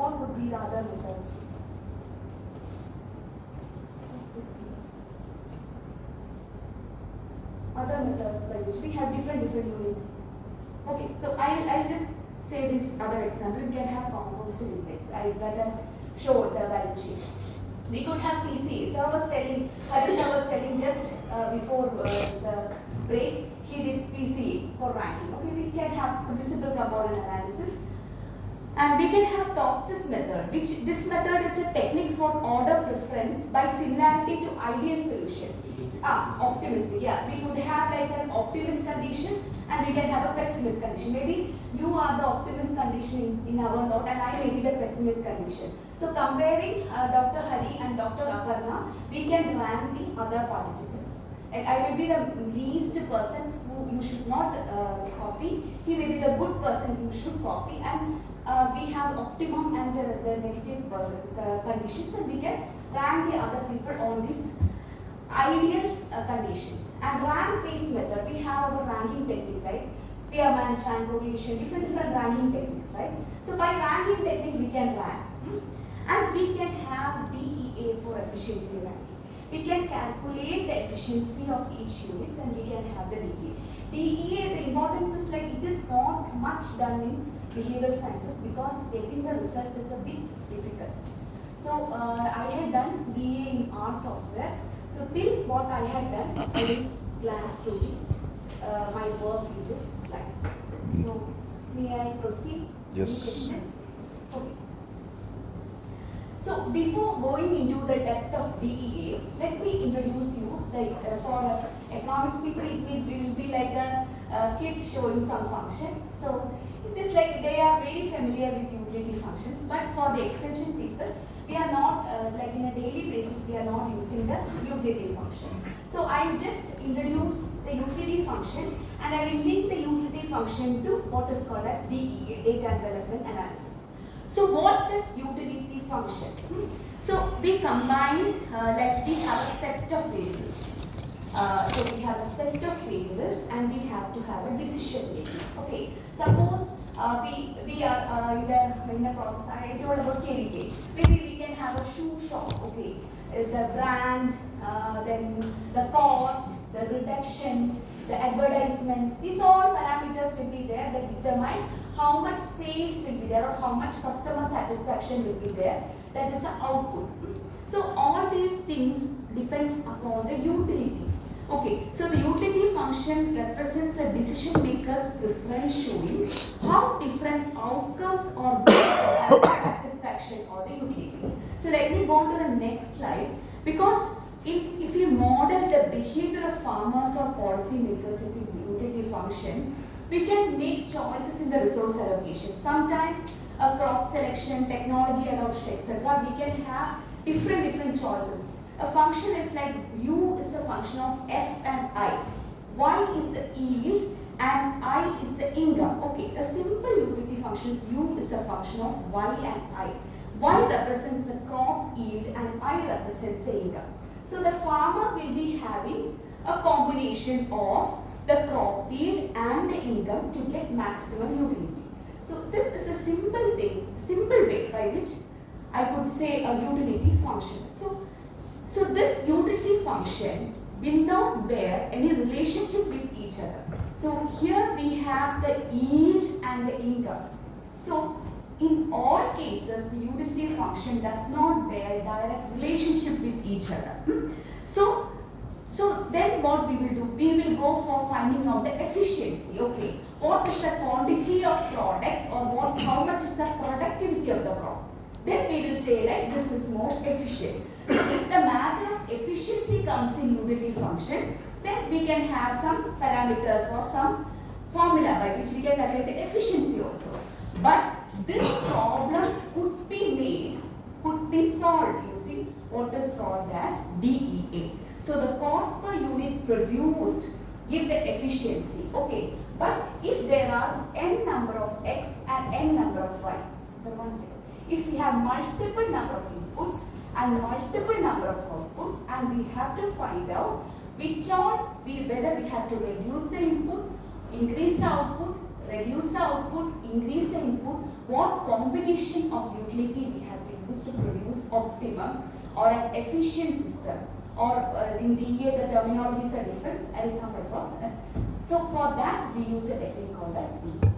what would be the other methods? Other methods by which we have different units. Okay, so I'll just say this other example. We can have composite index. I better show the value sheet. We could have PCA. Sir was telling just before the break, he did PCA for ranking. Okay, we can have principal component analysis. And we can have Topsis method, which this method is a technique for order preference by similarity to ideal solution. Optimistic, yeah. We could have like an optimist condition and we can have a pessimist condition. Maybe you are the optimist condition in our note and I may be the pessimist condition. So comparing Dr. Hari and Dr. Aparna, we can rank the other participants. And I will be the least person who you should not copy. He may be the good person you should copy. And we have optimum and the negative conditions, and we can rank the other people on these ideal conditions. And rank-based method, we have our ranking technique, right? Spearman's rank, correlation, different ranking techniques, right? So by ranking technique, we can rank. And we can have DEA for efficiency ranking. We can calculate the efficiency of each unit and we can have the DEA. DEA, the importance is like it is not much done in behavioral sciences because getting the result is a bit difficult. So I had done DEA in R software. So till what I had done, I will glance through my work in this slide. So may I proceed? Yes. Okay. So before going into the depth of DEA, let me introduce you. For economics people, it will be like a kid showing some function. So it is like they are very familiar with utility functions, but for the extension people, we are not, like in a daily basis, we are not using the utility function. So I will just introduce the utility function and I will link the utility function to what is called as DEA, data envelopment analysis. So what is utility function? So we combine, like we have a set of variables. So we have a set of variables and we have to have a decision making. Okay, suppose we are in a process. I told about KVK. Maybe we can have a shoe shop. Okay, the brand, then the cost, the reduction, the advertisement. These all parameters will be there that determine how much sales will be there or how much customer satisfaction will be there. That is the output. So all these things depends upon the utility. Okay, so the utility function represents a decision maker's preference showing how different outcomes are based on the satisfaction or the utility. So let me go to the next slide, because if you model the behavior of farmers or policy makers using the utility function, we can make choices in the resource allocation. Sometimes a crop selection, technology adoption, etc. We can have different choices. A function is like U is a function of F and I. Y is the yield and I is the income. Okay, a simple utility function is U is a function of Y and I. Y represents the crop yield and I represents the income. So the farmer will be having a combination of the crop yield and the income to get maximum utility. So this is a simple way by which I could say a utility function. So this utility function will not bear any relationship with each other. So here we have the yield and the income. So in all cases, the utility function does not bear direct relationship with each other. So then what we will do? We will go for finding out the efficiency. Okay, what is the quantity of product or how much is the productivity of the crop? Then we will say like this is more efficient. So if the matter of efficiency comes in utility function, then we can have some parameters or some formula by which we can calculate the efficiency also. But this problem could be solved using what is called as DEA. So the cost per unit produced give the efficiency. Okay, but if there are n number of x and n number of y, so one second. If we have multiple number of inputs and multiple number of outputs, and we have to find out whether we have to reduce the input, increase the output, reduce the output, increase the input, what combination of utility we have to use to produce optimum or an efficient system, or in DEA the terminologies are different, I will come across. So for that we use a technique called as DEA.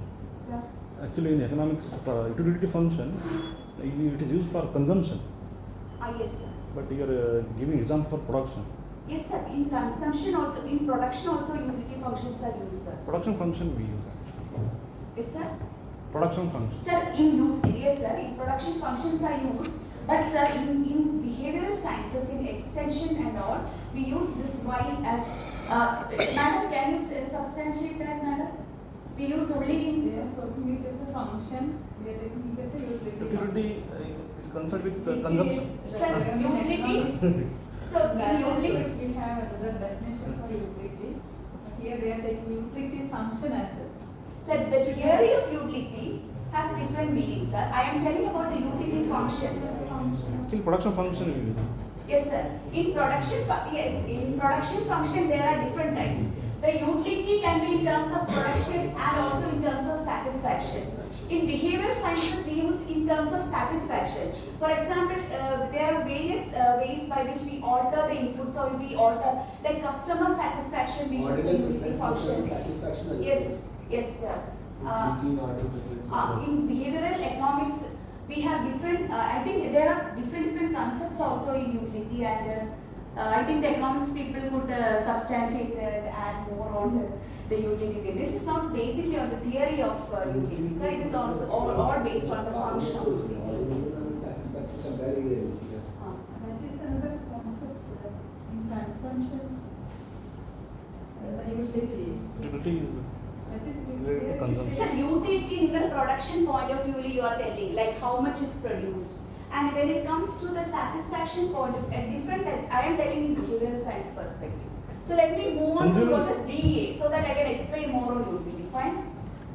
Sir? Actually in economics, utility function, it is used for consumption. Yes sir. But you are giving example for production. Yes sir, in consumption also, in production also utility functions are used sir. Production function we use actually. Yes sir? Production function. Sir, yes sir, in production functions are used, but sir, in behavioral sciences, in extension and all, we use this while as, madam, can you substantiate that, madam? We use only in... They are talking as a function, they are taking it as a utility. Utility is concerned with consumption. Sir, utility. So, in utility. We have another definition for utility. Here they are taking utility function as such. Sir, the theory of utility has different meanings, sir. I am telling about the utility functions. Actually production function we use. Yes, sir. In production function there are different types. The utility can be in terms of production and also in terms of satisfaction. In behavioral sciences, we use in terms of satisfaction. For example, there are various ways by which we alter the inputs, or we alter, like customer satisfaction, we use the utility function. Yes, sir. In behavioral economics, we have different, I think there are different concepts also in utility, and I think the economics people could substantiate and add more on the utility. This is not basically on the theory of utility, so it is also all based on the function of utility. That is another concept in consumption. Utility. Utility is That is related to consumption. It's a utility in the production point of view you are telling, like how much is produced. And when it comes to the satisfaction point of a different types, I am telling in behavioral science perspective. So let me move on to what is DEA so that I can explain more on utility. Fine.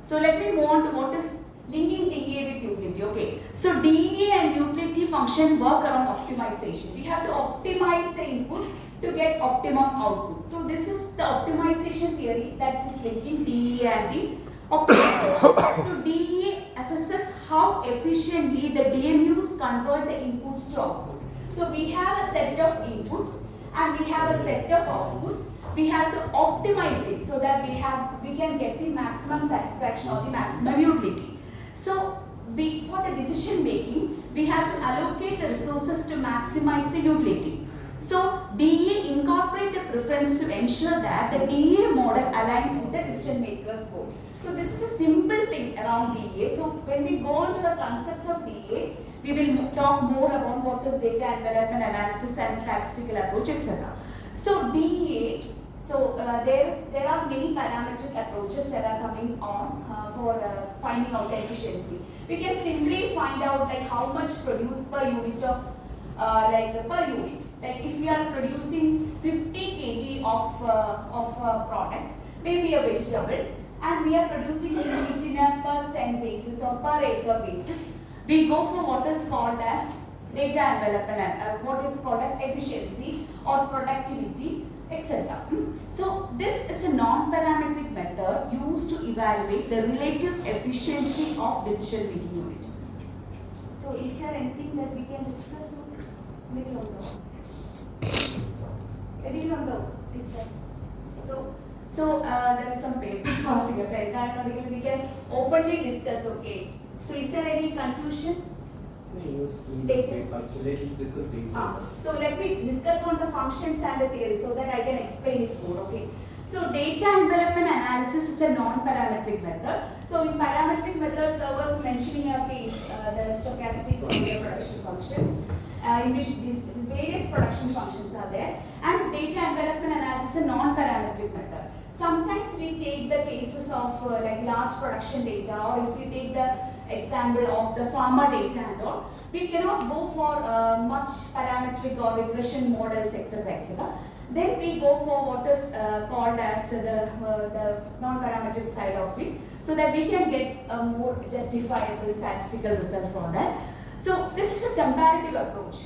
So let me move on to what is linking DEA with utility. Okay. So DEA and utility function work around optimization. We have to optimize the input to get optimum output. So this is the optimization theory that is linking DEA and the optimization. So DEA assesses how efficiently the DMUs convert the inputs to output. So we have a set of inputs and we have a set of outputs. We have to optimize it so that we can get the maximum satisfaction or the maximum utility. So for the decision making, we have to allocate the resources to maximize the utility. So DEA incorporate a preference to ensure that the DEA model aligns with the decision maker's goal. So this is a simple thing around DEA. So when we go on to the concepts of DEA, we will talk more about what is data envelopment analysis and statistical approach, etc. So DEA, there are many parametric approaches that are coming on for finding out the efficiency. We can simply find out like how much produced per unit of per unit. Like if we are producing 50 kg of product, maybe a vegetable, and we are producing it in a per cent basis or per acre basis, we go for what is called as data envelopment, what is called as efficiency or productivity, etc. So this is a non-parametric method used to evaluate the relative efficiency of decision-making unit. So is there anything that we can discuss? Little on So there is some paper passing a pen. We can openly discuss. Okay. So is there any confusion? Data. So let me discuss on the functions and the theory so that I can explain it more. Okay. So data envelopment analysis is a non-parametric method. So in parametric methods, I was mentioning a case, the stochastic production functions, in which these various production functions are there, and data envelopment analysis is a non-parametric method. Sometimes we take the cases of like large production data, or if you take the example of the pharma data and all, we cannot go for much parametric or regression models, etc., etc. Then we go for what is called as the non-parametric side of it, so that we can get a more justifiable statistical result for that. So this is a comparative approach,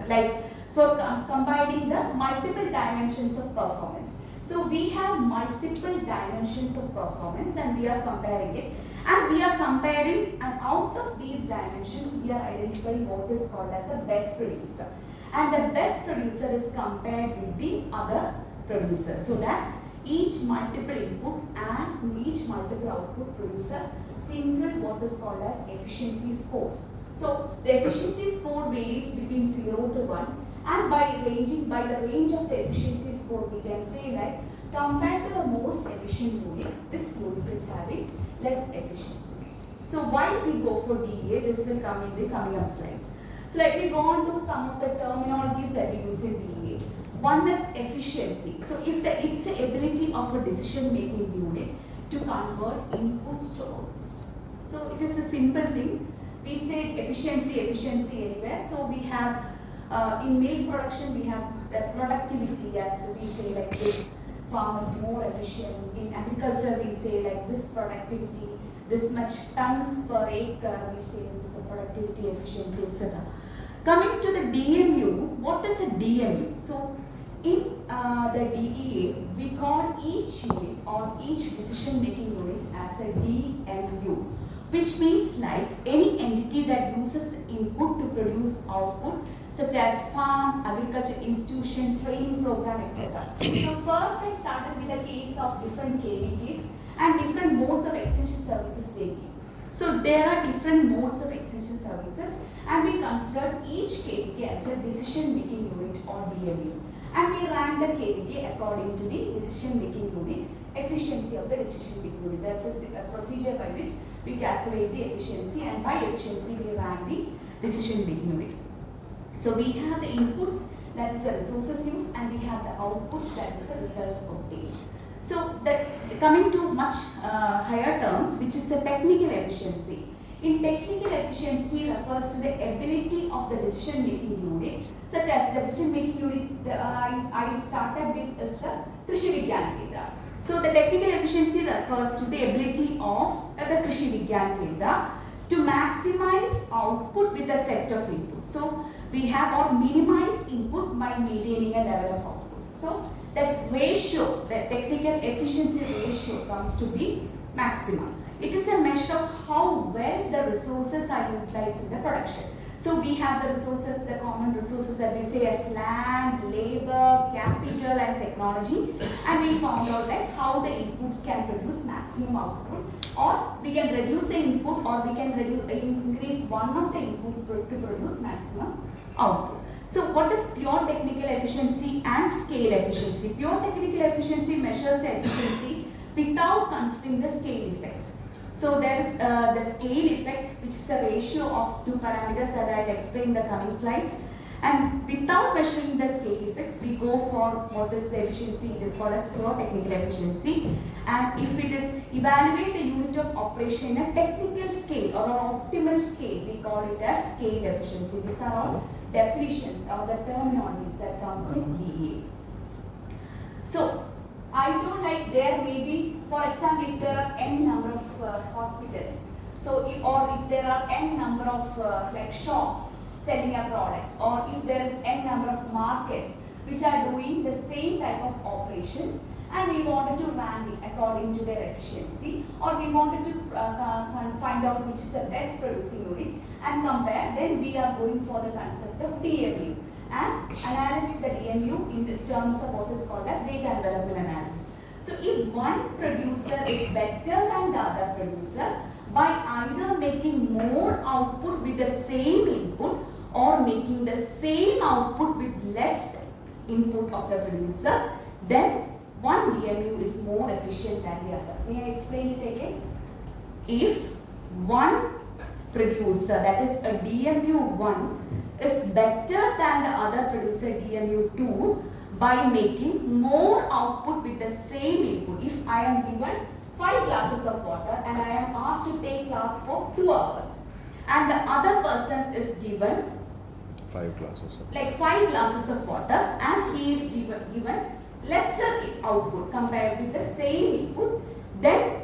like for combining the multiple dimensions of performance. So we have multiple dimensions of performance and we are comparing it. And we are comparing, and out of these dimensions, we are identifying what is called as a best producer. And the best producer is compared with the other producer, so that each multiple input and each multiple output produce a single what is called as efficiency score. So the efficiency score varies between 0 to 1, and by the range of the efficiency score, we can say like compared to the most efficient unit, this unit is having less efficiency. So why we go for DEA, this will come in the coming up slides. So let me go on to some of the terminologies that we use in DEA. One is efficiency. So if it's the ability of a decision making unit to convert inputs to outputs. So it is a simple thing. We say efficiency anywhere. So we have in milk production we have the productivity, as we say like this farm is more efficient. In agriculture we say like this productivity, this much tons per acre, we say this is productivity, efficiency, etc. Coming to the DMU, what is a DMU? So in the DEA, we call each unit or each decision making unit as a DMU, which means like any entity that uses input to produce output, such as farm, agriculture institution, training program, etc. So first I started with a case of different KVKs and different modes of extension services they give. So there are different modes of extension services, and we considered each KVK as a decision making unit or DMU. And we ran the KVK according to the decision making unit, efficiency of the decision making unit. That's a procedure by which we calculate the efficiency, and by efficiency we ran the decision making unit. So we have the inputs, that is the resources used, and we have the outputs, that is the results obtained. So coming to much higher terms, which is the technical efficiency. In technical efficiency refers to the ability of the decision making unit, such as the decision making unit I started with is the Krishi Vigyan Kendra. So the technical efficiency refers to the ability of the Krishi Vigyan Kendra to maximize output with a set of inputs. So we have or minimize input by maintaining a level of output. So that ratio, the technical efficiency ratio comes to be maximum. It is a measure of how well the resources are utilized in the production. So we have the resources, the common resources that we say as land, labor, capital and technology, and we found out like how the inputs can produce maximum output, or we can reduce the input, or we can increase one of the input to produce maximum output. So what is pure technical efficiency and scale efficiency? Pure technical efficiency measures the efficiency without considering the scale effects. So there is the scale effect, which is a ratio of two parameters that I will explain in the coming slides. And without measuring the scale effects, we go for what is the efficiency. It is called as pure technical efficiency. And if it is evaluate the unit of operation in a technical scale or an optimal scale, we call it as scale efficiency. These are all definitions or the terminologies that comes in DEA. So I do like there may be, for example, if there are n number of hospitals, so if there are n number of like shops selling a product, or if there is n number of markets which are doing the same type of operations, and we wanted to rank it according to their efficiency, or we wanted to find out which is the best producing unit and compare, then we are going for the concept of DMU and analyze the DMU in the terms of what is called as data envelopment analysis. So if one producer is better than the other producer by either making more output with the same input or making the same output with less input of the producer, then one DMU is more efficient than the other. May I explain it again? If one producer, that is a DMU1, is better than the other producer DMU2 by making more output with the same input. If I am given 5 glasses of water and I am asked to take class for 2 hours, and the other person is given 5 glasses of like 5 glasses of water, and he is given lesser output compared with the same input, then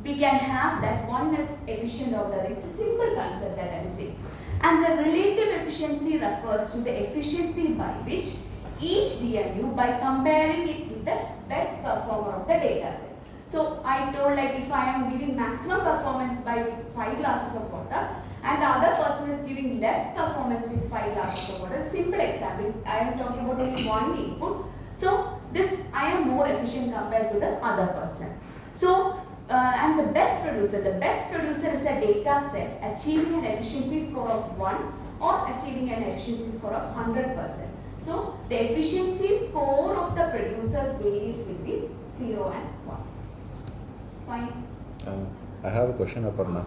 we can have that one is efficient or the other. It's a simple concept that I am saying. And the relative efficiency refers to the efficiency by which each DMU, by comparing it with the best performer of the data set. So I told like if I am giving maximum performance by 5 glasses of water and the other person is giving less performance with 5 glasses of water. Simple example. I am talking about only one input. So this I am more efficient compared to the other person. So and the best producer is a data set achieving an efficiency score of 1 or achieving an efficiency score of 100%. So the efficiency score of the producers varies between 0 and 1. Fine. I have a question, Aparna.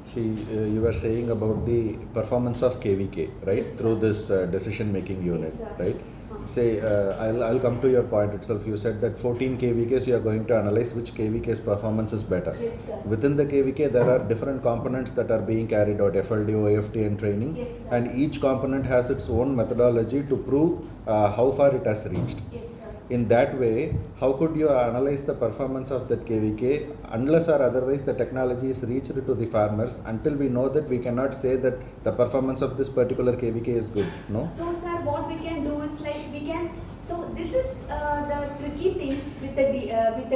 See, you were saying about the performance of KVK, right? Yes, Through sir. this decision-making unit, Yes, sir. right? Say, I'll come to your point itself. You said that 14 KVKs you are going to analyze which KVK's performance is better. Yes, sir. Within the KVK, there are different components that are being carried out, FLD, OFT and training. Yes, sir. And each component has its own methodology to prove how far it has reached. Yes, sir. In that way, how could you analyze the performance of that KVK unless or otherwise the technology is reached to the farmers? Until we know that, we cannot say that the performance of this particular KVK is good, no? So sir, what we can do is like we can. So this is the tricky thing with the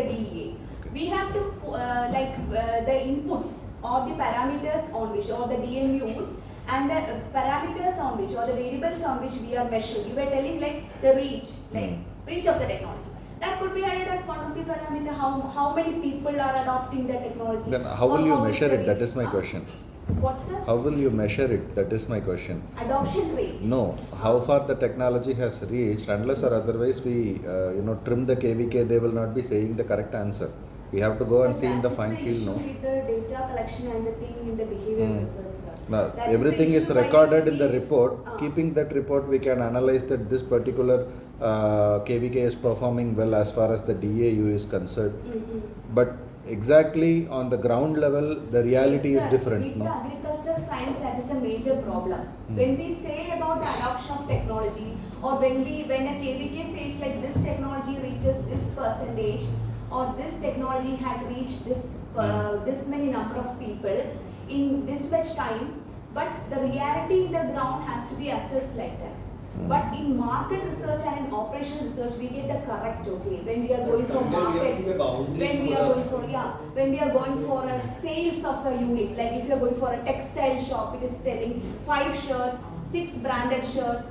DEA. We have to the inputs or the parameters on which or the DMUs and the parameters on which or the variables on which we are measuring. You were telling like the reach of the technology. That could be added as one of the parameter. How many people are adopting the technology? Then how will you measure it? That is my question. What, sir? How will you measure it? That is my question. Adoption rate. No, how far the technology has reached, unless or otherwise we trim the KVK, they will not be saying the correct answer. We have to go and see in the fine field, no? With the data collection and the thing in the behavioral research, sir. Now, That everything the is issue by recorded which in the we- report. Keeping that report, we can analyze that this particular KVK is performing well as far as the DAU is concerned. But exactly on the ground level, the reality Yes, is sir. different, With no? the agriculture science, that is a major problem. When we say about the adoption of technology, or when a KVK says like this technology reaches this percentage, or this technology had reached this many number of people in this much time, but the reality in the ground has to be assessed like that. But in market research and in operational research, we get the correct, okay, when we are going for markets, when we are going for a sales of a unit, like if you are going for a textile shop, it is telling 5 shirts, 6 branded shirts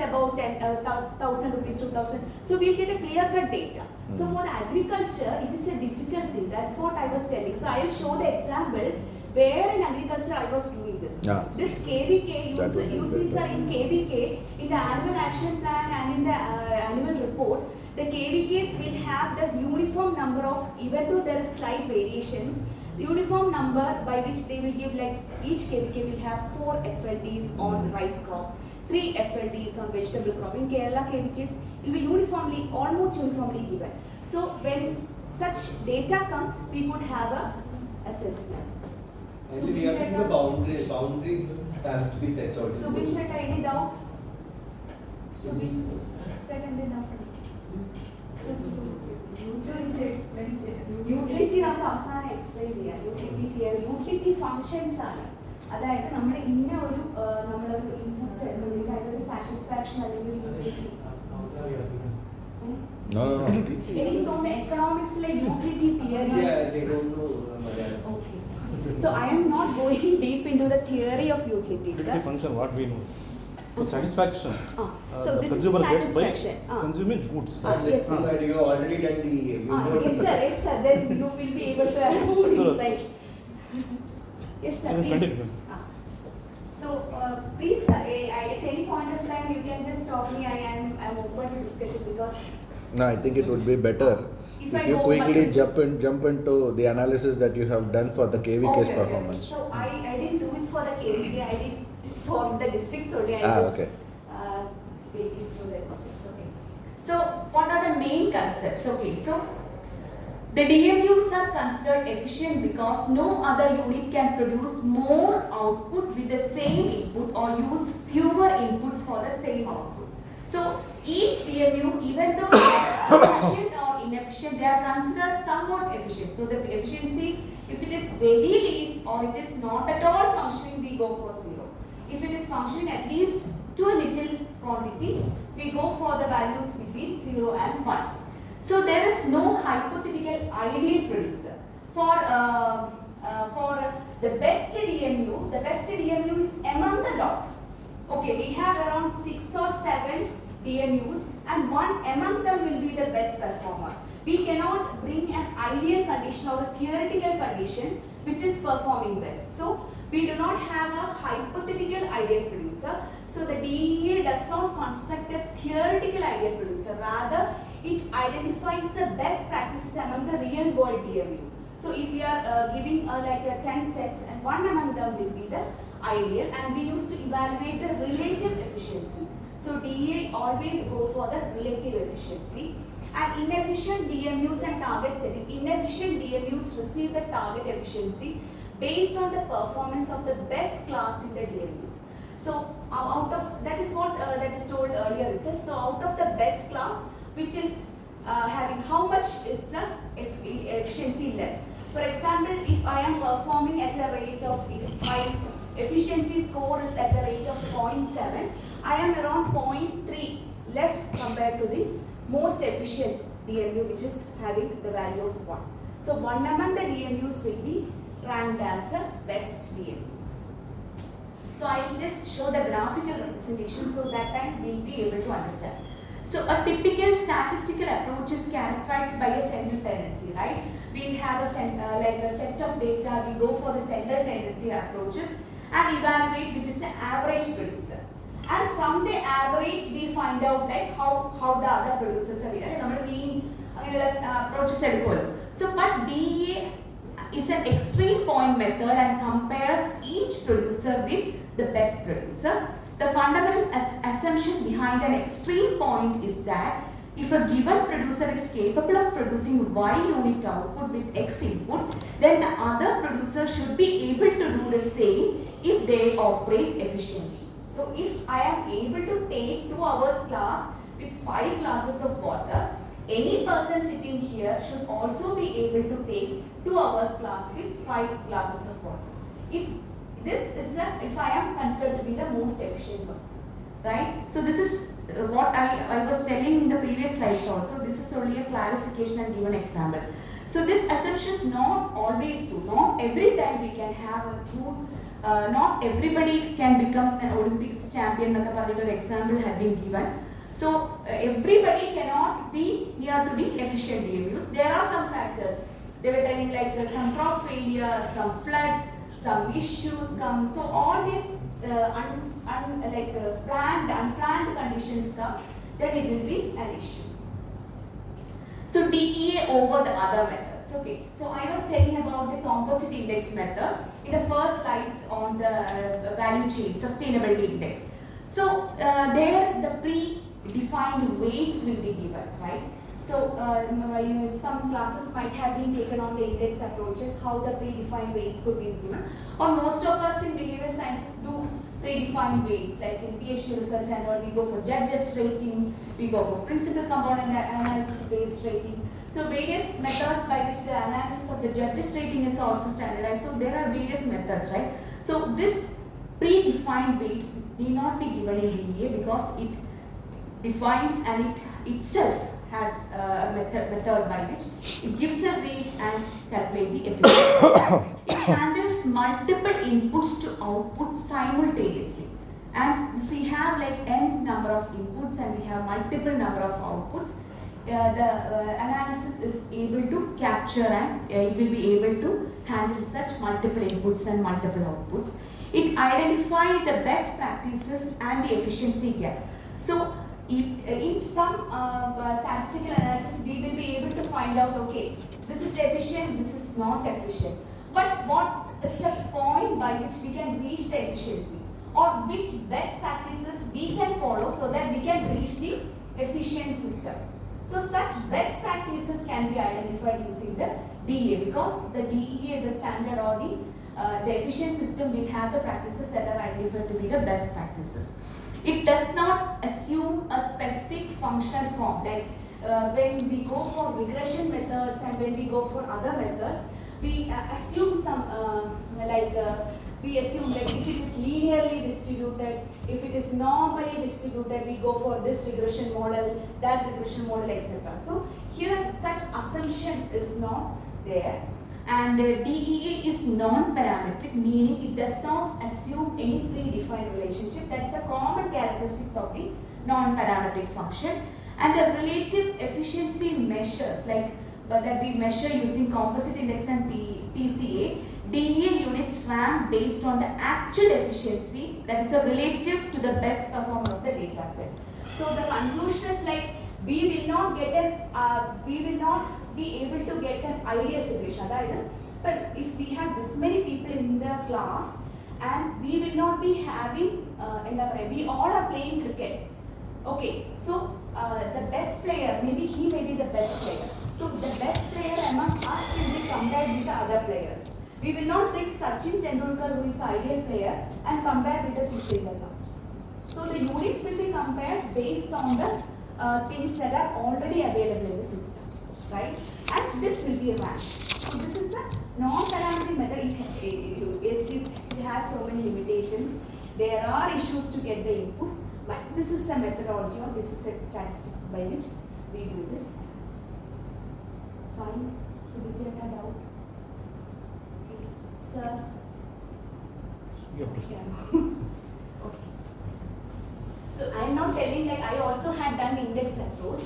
about 1,000 rupees, 2,000. So we'll get a clear-cut data. So for the agriculture, it is a difficult thing. That's what I was telling. So I will show the example where in agriculture I was doing this. Yeah. This KVK, That would be uses better. are in KVK, in the annual action plan and in the annual report, the KVKs will have the uniform number of, even though there is slight variations, the uniform number by which they will give, like each KVK will have 4 FLDs on rice crop, 3 FLDs on vegetable crop. In Kerala, KVKs will be almost uniformly given. So when such data comes, we could have a assessment. Actually, we have to do the boundaries has to be set out. So we should write it out. So we check and then after. Utility നമ്മൾ അവസാനം explain ചെയ്യാം. Utility theory, utility functions ആണ്. അതായത് നമ്മൾ ഇന്ന ഒരു നമ്മളൊരു inputs എടുക്കുമ്പോഴേക്കും അതിനൊരു സാറ്റിസ്ഫാക്ഷൻ അല്ലെങ്കിൽ ഒരു യൂട്ടിലിറ്റി. No. എനിക്ക് തോന്നുന്നു എക്കണോമിക്സിലെ utility theory. Yeah, they don't know Malayalam. Okay. So I am not going deep into the theory of utility, Utility sir. function, what we know. So satisfaction. So The this is consumer gets by satisfaction. consuming goods. Yes, Let's sir. do that. You have already done the. Yes, sir. Then you will be able to add more Sir. insights. Yes, sir. You can Please. continue. So please, sir, at any point of time, you can just stop me. I'm open to discussion because. No, I think it would be better If if I you go quickly much- jump into the analysis that you have done for the KVK's Okay. performance. So I didn't do it for the KVK. I did it for the districts only. I just Okay. take it through the districts. Okay. So what are the main concepts? Okay. So the DMUs are considered efficient because no other unit can produce more output with the same input or use fewer inputs for the same output. So each DMU, even though they are efficient or inefficient, they are considered somewhat efficient. So the efficiency, if it is very least or it is not at all functioning, we go for 0. If it is functioning at least to a little quantity, we go for the values between 0 and 1. So there is no hypothetical ideal producer. For the best DMU is among the lot. Okay, we have around 6 or 7 DMUs and one among them will be the best performer. We cannot bring an ideal condition or a theoretical condition which is performing best. So we do not have a hypothetical ideal producer. So the DEA does not construct a theoretical ideal producer. Rather, it identifies the best practices among the real world DMU. So if we are giving like 10 sets and one among them will be the ideal, and we used to evaluate the relative efficiency. So DEA always go for the relative efficiency. And inefficient DMUs and target setting. Inefficient DMUs receive the target efficiency based on the performance of the best class in the DMUs. So out of that is what that is told earlier itself. So out of the best class, which is having how much is the efficiency less. For example, if I am performing at a rate of, if my efficiency score is at the rate of 0.7, I am around 0.3 less compared to the most efficient DMU, which is having the value of 1. So one among the DMUs will be ranked as a best DMU. So I will just show the graphical representation so that time we will be able to understand. So a typical statistical approach is characterized by a central tendency, right? We have a like a set of data, we go for the central tendency approaches and evaluate which is the average producer. And from the average we find out like how the other producers are doing. Mean approaches. So but DEA is an extreme point method and compares each producer with the best producer. The fundamental assumption behind an extreme point is that if a given producer is capable of producing Y unit output with X input, then the other producer should be able to do the same if they operate efficiently. So if I am able to take 2 hours class with 5 glasses of water, any person sitting here should also be able to take 2 hours class with 5 glasses of water. If I am considered to be the most efficient person, right? So this is what I was telling in the previous slides also. This is only a clarification and give an example. So this assumption is not always true. Not every time we can have a true. Not everybody can become an Olympics champion. An example had been given. So everybody cannot be near to the efficient DMUs. There are some factors. They were telling like some crop failure, some flood, some issues come. So all these unplanned conditions come, then it will be an issue. So DEA over the other methods. Okay. So I was telling about the composite index method in the first slides on the value chain sustainability index. So there the predefined weights will be given, right? So some classes might have been taken on the index approaches, how the predefined weights could be given. Or most of us in behavioral sciences do predefined weights, like in PhD research and all, we go for judges rating, we go for principal component analysis based rating. So various methods by which the analysis of the judges rating is also standardized. So there are various methods, right? So this predefined weights need not be given in DEA because it defines and it itself has a method by which it gives a weight and calculate the efficiency. It handles multiple inputs to output simultaneously. And if we have like n number of inputs and we have multiple number of outputs, the analysis is able to capture and it will be able to handle such multiple inputs and multiple outputs. It identifies the best practices and the efficiency gap. So in some statistical analysis, we will be able to find out, okay, this is efficient, this is not efficient. But what is the point by which we can reach the efficiency? Or which best practices we can follow so that we can reach the efficient system? So such best practices can be identified using the DEA because the DEA, the standard or the efficient system will have the practices that are identified to be the best practices. It does not assume a specific functional form. Like when we go for regression methods and when we go for other methods, we assume some we assume like if it is linearly distributed, if it is normally distributed, we go for this regression model, that regression model, etc. So here such assumption is not there. And DEA is non-parametric, meaning it does not assume any predefined relationship. That's a common characteristic of the non-parametric function. And the relative efficiency measures, like that we measure using composite index and PCA, DEA units rank based on the actual efficiency, that is relative to the best performer of the data set. So the conclusion is like we will not be able to get an ideal situation either. But if we have this many people in the class and we will not be having we all are playing cricket. Okay, so the best player, maybe he may be the best player. So the best player among us will be compared with the other players. We will not take Sachin Tendulkar, who is the ideal player, and compare with the people in the class. So the units will be compared based on the things that are already available in the system, right? And this will be ranked. So this is a non-parametric method. It has so many limitations. There are issues to get the inputs, but this is a methodology or this is a statistics by which we do this analysis. Fine. So we take that out. Sir. Yeah. Okay. So I am not telling, like I also had done index approach.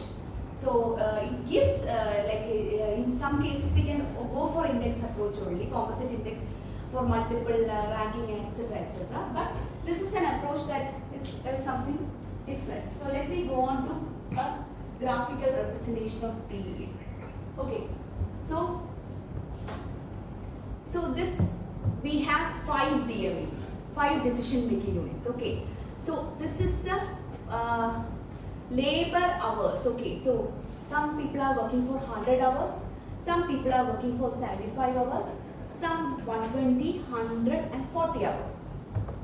So it gives in some cases we can go for index approach only, composite index for multiple ranking, etc., etc. But this is an approach that is something different. So let me go on to a graphical representation of DEA. Okay. So this we have 5 DMUs, 5 decision making units. Okay. So this is the labor hours. Okay, so some people are working for 100 hours, some people are working for 75 hours, some 120, 100 and 40 hours.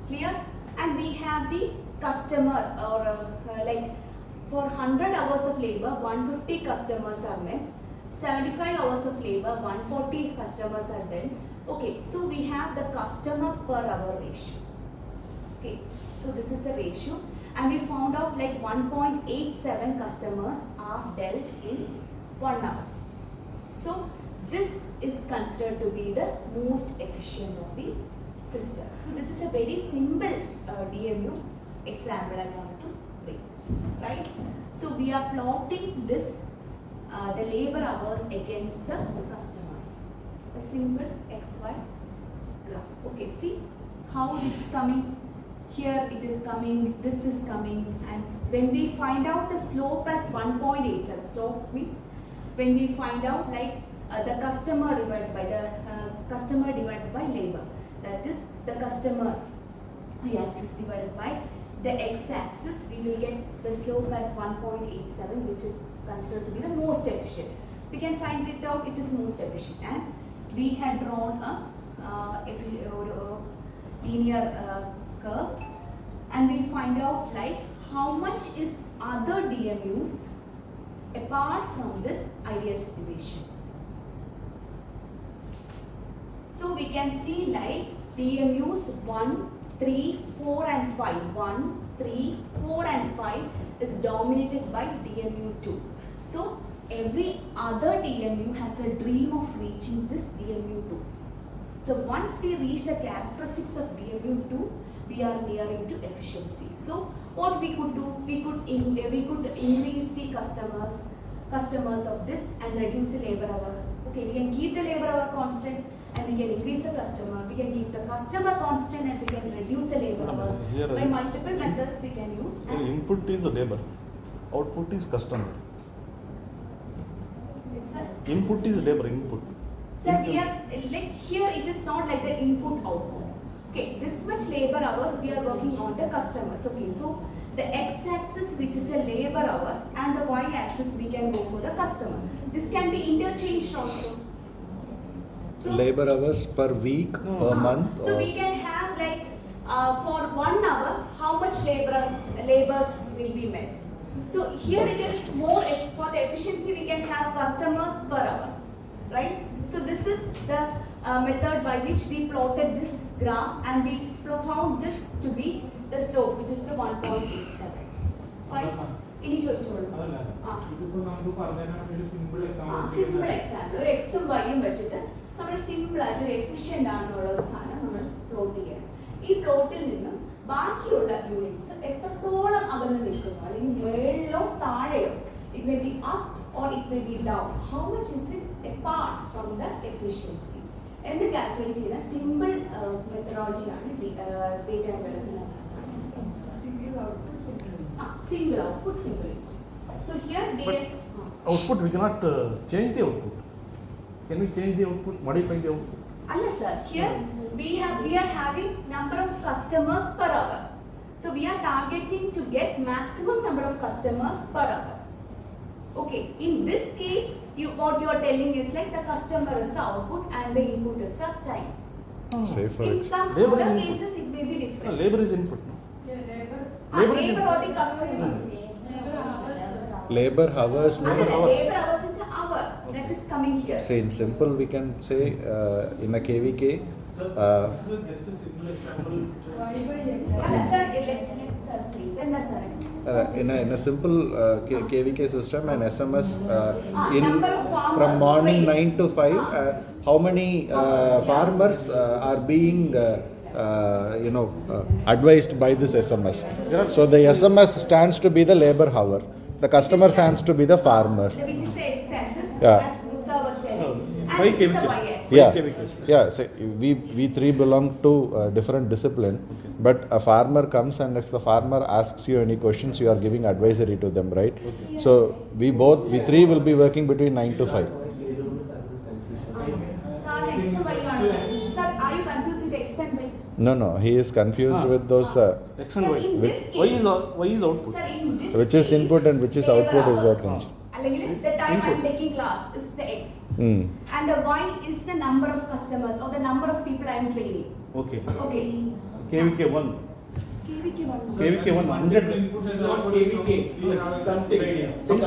Clear? And we have the customer or like for 100 hours of labor, 150 customers are met, 75 hours of labor, 140 customers are done. Okay, so we have the customer per hour ratio. Okay, so this is a ratio. And we found out like 1.87 customers are dealt in 1 hour. So this is considered to be the most efficient of the system. So this is a very simple DMU example I want to bring, right? So we are plotting this the labor hours against the customers. A simple XY graph. Okay, see how it's coming. Here it is coming, this is coming, and when we find out the slope as 1.87, slope means when we find out like the customer divided by labor, that is the customer y-axis divided by the x-axis, we will get the slope as 1.87, which is considered to be the most efficient. We can find it out, it is most efficient, and we had drawn a linear curve, and we find out like how much is other DMUs apart from this ideal situation. So we can see like DMUs 1, 3, 4 and 5. 1, 3, 4 and 5 is dominated by DMU 2. So every other DMU has a dream of reaching this DMU 2. So once we reach the characteristics of DMU 2, we are nearing to efficiency. So what we could do, we could increase the customers of this and reduce the labor hour. Okay, we can keep the labor hour constant and we can increase the customer. We can keep the customer constant and we can reduce the labor hour. Here By multiple methods we can use. Here input is labor, output is customer. Yes, sir. Input is labor input. Sir, we are like here it is not like the input output. Okay, this much labor hours we are working on the customers. Okay, so the x-axis which is a labor hour and the y-axis we can go for the customer. This can be interchanged also. So, Labor hours per week, per month. so or we can have like for 1 hour how much labors will be met. So here it is more for the efficiency we can have customers per hour, right? So this is the method by which we plotted this graph and we found this to be the slope, which is the 1.87. Fine. ഇനി ചോദിച്ചോളൂ. Simple example ഒരു എക്സും വൈയും വെച്ചിട്ട് നമ്മൾ simple ആയിട്ട് ഒരു efficient ആണെന്നുള്ള ഒരു സാധനം നമ്മൾ പ്ലോട്ട് ചെയ്യണം. ഈ പ്ലോട്ടിൽ നിന്നും ബാക്കിയുള്ള യൂണിറ്റ്സ് എത്രത്തോളം അകന്ന് നിൽക്കുന്നു, അല്ലെങ്കിൽ മുകളിലോ താഴെയോ, it may be up or it may be down, how much is it apart from the efficiency എന്ന് കാൽക്കുലേറ്റ് ചെയ്യുന്ന സിമ്പിൾ മെത്തഡോളജിയാണ് data development analysis. Single output, single input. So here they Output we cannot change the output. Can we change the output, modify the output? Allah sir, here we are having number of customers per hour. So we are targeting to get maximum number of customers per hour. Okay, in this case, what you are telling is like the customer is the output and the input is the time. Say for In it. some Labor other is input. cases, it may be No, different. labor is input. No? Labor Labor is Labor or the customer. Labor hours Other means, than labor hours, it's an hour that is coming here. say in simple we can say in a KVK. This is just a simple example. Allah sir, let sir say. Send us sir. In a simple KVK system, an SMS in number of farmers, from morning right. 9 to 5, how many farmers are being advised by this SMS. So the SMS stands to be the labor hour. The customer stands to be the farmer. Which is the x-axis. Yeah. That's Musa was telling. And 5 this is the kVks. y-axis. Yeah, kVks. yeah. So we three belong to different discipline, but a farmer comes and if the farmer asks you any questions, you are giving advisory to them, right? So we three will be working between 9 to 5. Sir, x and y are confused. Sir, are you confused with x and y? No, he is confused with those X and Sir, Y. in this Y case, is output. Sir, in this Which is case, input and which is labor output is what hours. comes. അല്ലെങ്കിൽ the time Input. I'm taking class is the x. Hmm. And the y is the number of customers or the number of people I'm training. Okay. Okay. KVK 1. KVK one. KVK 1 100. Input is not KVK.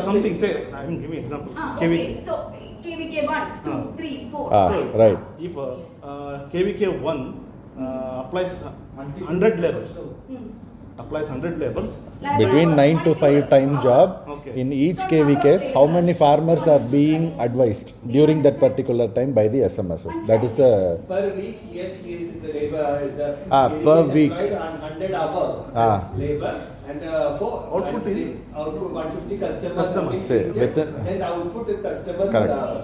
Something. Say I am giving example. Okay, so KVK 1, 2, 3, 4. Right. If KVK 1 applies 100 labors, applies 100 labors. Between 9 to 5 time job, Okay. in each KVKs, how many farmers are being advised during that particular time by the SMSs? That is the Per week, yes, the labor, the per is week. employed on 100 hours labor and for Output is? output 150 customers. Say, within- Then the output is customer Correct. per hour.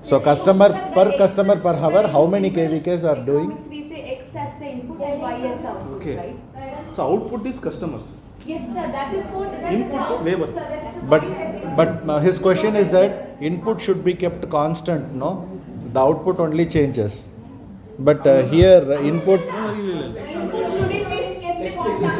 so customer per hour, how many KVKs are doing? Economics, we say x as the input and y as output, Okay. right? So output is customers. Yes, sir, that is what Input, output, labor. Sir, that is the But point that we- his question is that input should be kept constant, no? The output only changes. But here input. Input should it be kept constant?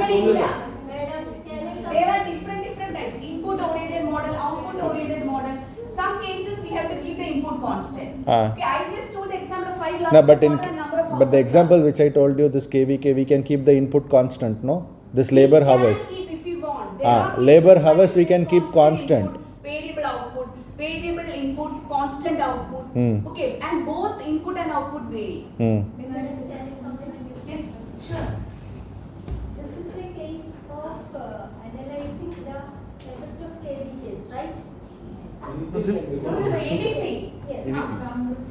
There are different types. Input oriented model, output oriented model. Some cases we have to keep the input constant. Okay, I just told the example of 5 glasses No, of but water and number of but the household example glass. which I told you, this KVK, we can keep the input constant, no? This labor We hours. can keep if we want. There are Labor cases hours we where can keep constant. input, variable output, variable input, constant output. Hmm. Okay, and both input and output vary. Hmm. Yes, sure. This is a case of analyzing the effect of KVKs, right? No, anything. Yes.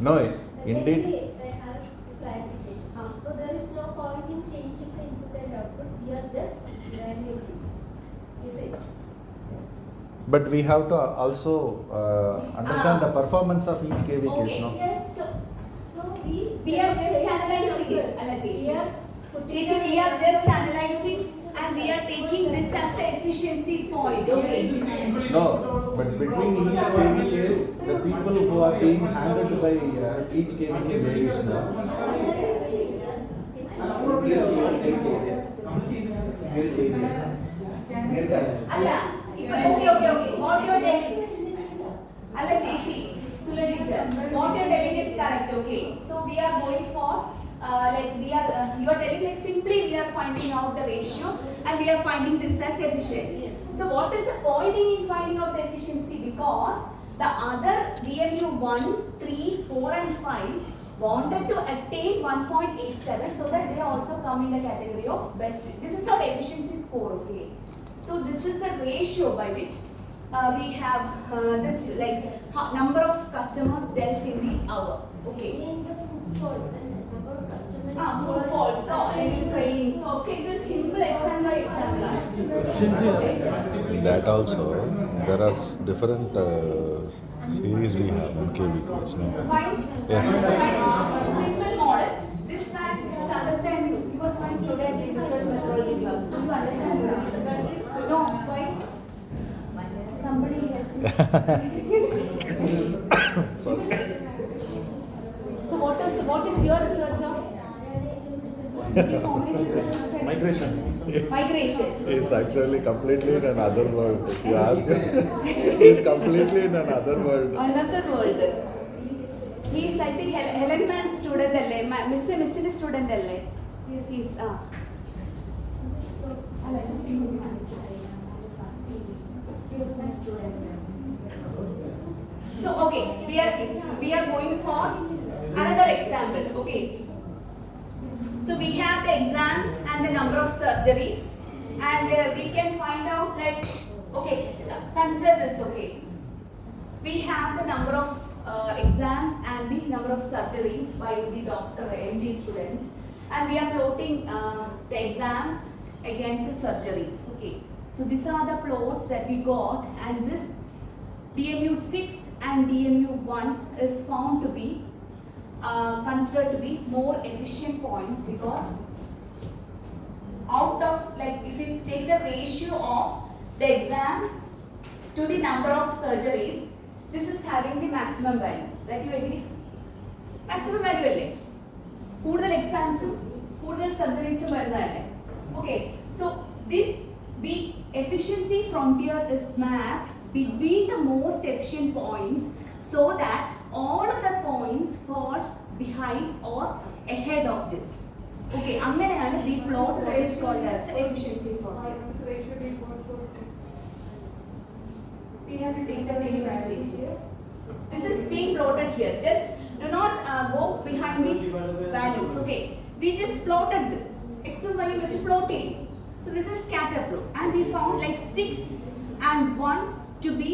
No, Let indeed. me have clarification. So there is no point in changing the input and output. We are just evaluating. Is it? But we have to also understand the performance of each KVK, Okay. no? Yes. So we are cannot just change the analyzing it. numbers. Anna Chechi. We are putting Chechi, we are just analyzing and we are taking this as an efficiency point. Okay. No, but between each KVKs, the people who are being handled by each KVK varies now. Allah, okay. What you are telling? Allah Chechi, Sula teacher, what you are telling is correct. Okay. So we are going for you are telling like simply we are finding out the ratio and we are finding this as efficient. So what is the point in finding out the efficiency? Because the other DMU 1, 3, 4 and 5 wanted to attain 1.87, so that they also come in the category of best. This is not efficiency score, okay? So this is a ratio by which we have this like number of customers dealt in the hour, okay? And the footfall, the number of customers. Footfall, so like trains, so okay, this simple example That also, there are different series we have in KVKs. No? Fine? Yes. Simple model. This man is understanding. He was my student in research methodology class. Do you understand? No, why? Somebody So what is your research on? You formulated research study? Migration. He's actually completely in another world. If you ask him, he's completely in another world. Another world. He is, I think, Helen Mann's student, Miss student. He is. So, I don't think he asking. He was my student. So, okay, we are going for another example. Okay. So we have the exams and the number of surgeries, and we can find out like, okay, consider this, okay. We have the number of exams and the number of surgeries by the doctor, MD students, and we are plotting the exams against the surgeries, okay. So these are the plots that we got, and this DMU 6 and DMU 1 is found to be considered to be more efficient points, because out of, like, if you take the ratio of the exams to the number of surgeries, this is having the maximum value. That you agree? Maximum value alle. കൂടുതൽ exams, കൂടുതൽ surgeries വരുന്നതല്ലേ. Okay, so this efficiency frontier is mapped between the most efficient points, so that all of the points fall behind or ahead of this. Okay, അങ്ങനെയാണ് we plot what is called as efficiency frontier. We have to take the value matrix here. This is being plotted here. Just do not go behind the values. Okay, we just plotted this. X and Y which plotting. So this is scatter plot, and we found like 6 and 1 to be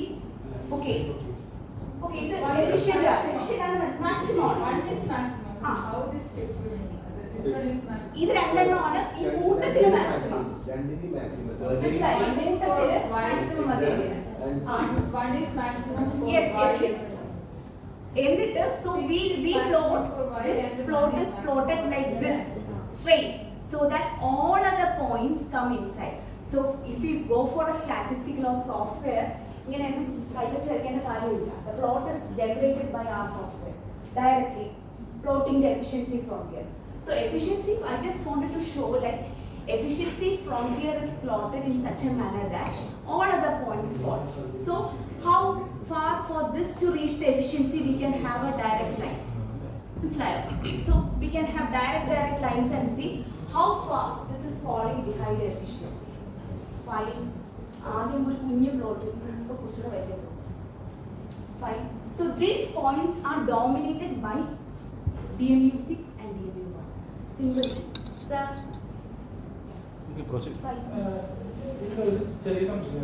okay. Okay, the efficient is maximum. One is maximum. Ah. How this different? This one is maximum. ഇത് രണ്ടെണ്ണമാണ് ഈ കൂട്ടത്തിലെ maximum. രണ്ടിന്റെ maximum. മനസ്സിലായി? ഈ കൂട്ടത്തിലെ maximum മതി. One is maximum for Yes. Y. എന്നിട്ട് so we plot this plot is plotted like this straight, so that all other points come inside. So if you go for a statistical or software, ഇങ്ങനെയൊന്നും കൈവച്ചേക്കേണ്ട കാര്യമില്ല. The plot is generated by our software directly, plotting the efficiency frontier. So efficiency, I just wanted to show that efficiency frontier is plotted in such a manner that all other points fall. So how far for this to reach the efficiency, we can have a direct line. So we can have direct lines and see how far this is falling behind the efficiency. Fine. ആദ്യം ഒരു കുഞ്ഞു plot, ഇപ്പോൾ കുറച്ചുകൂടെ വലിയ plot. Fine. So these points are dominated by DMU 6 and DMU 1. Single. Sir. Okay, proceed. Fine. ഇതിലൊരു ചെറിയ സംശയം.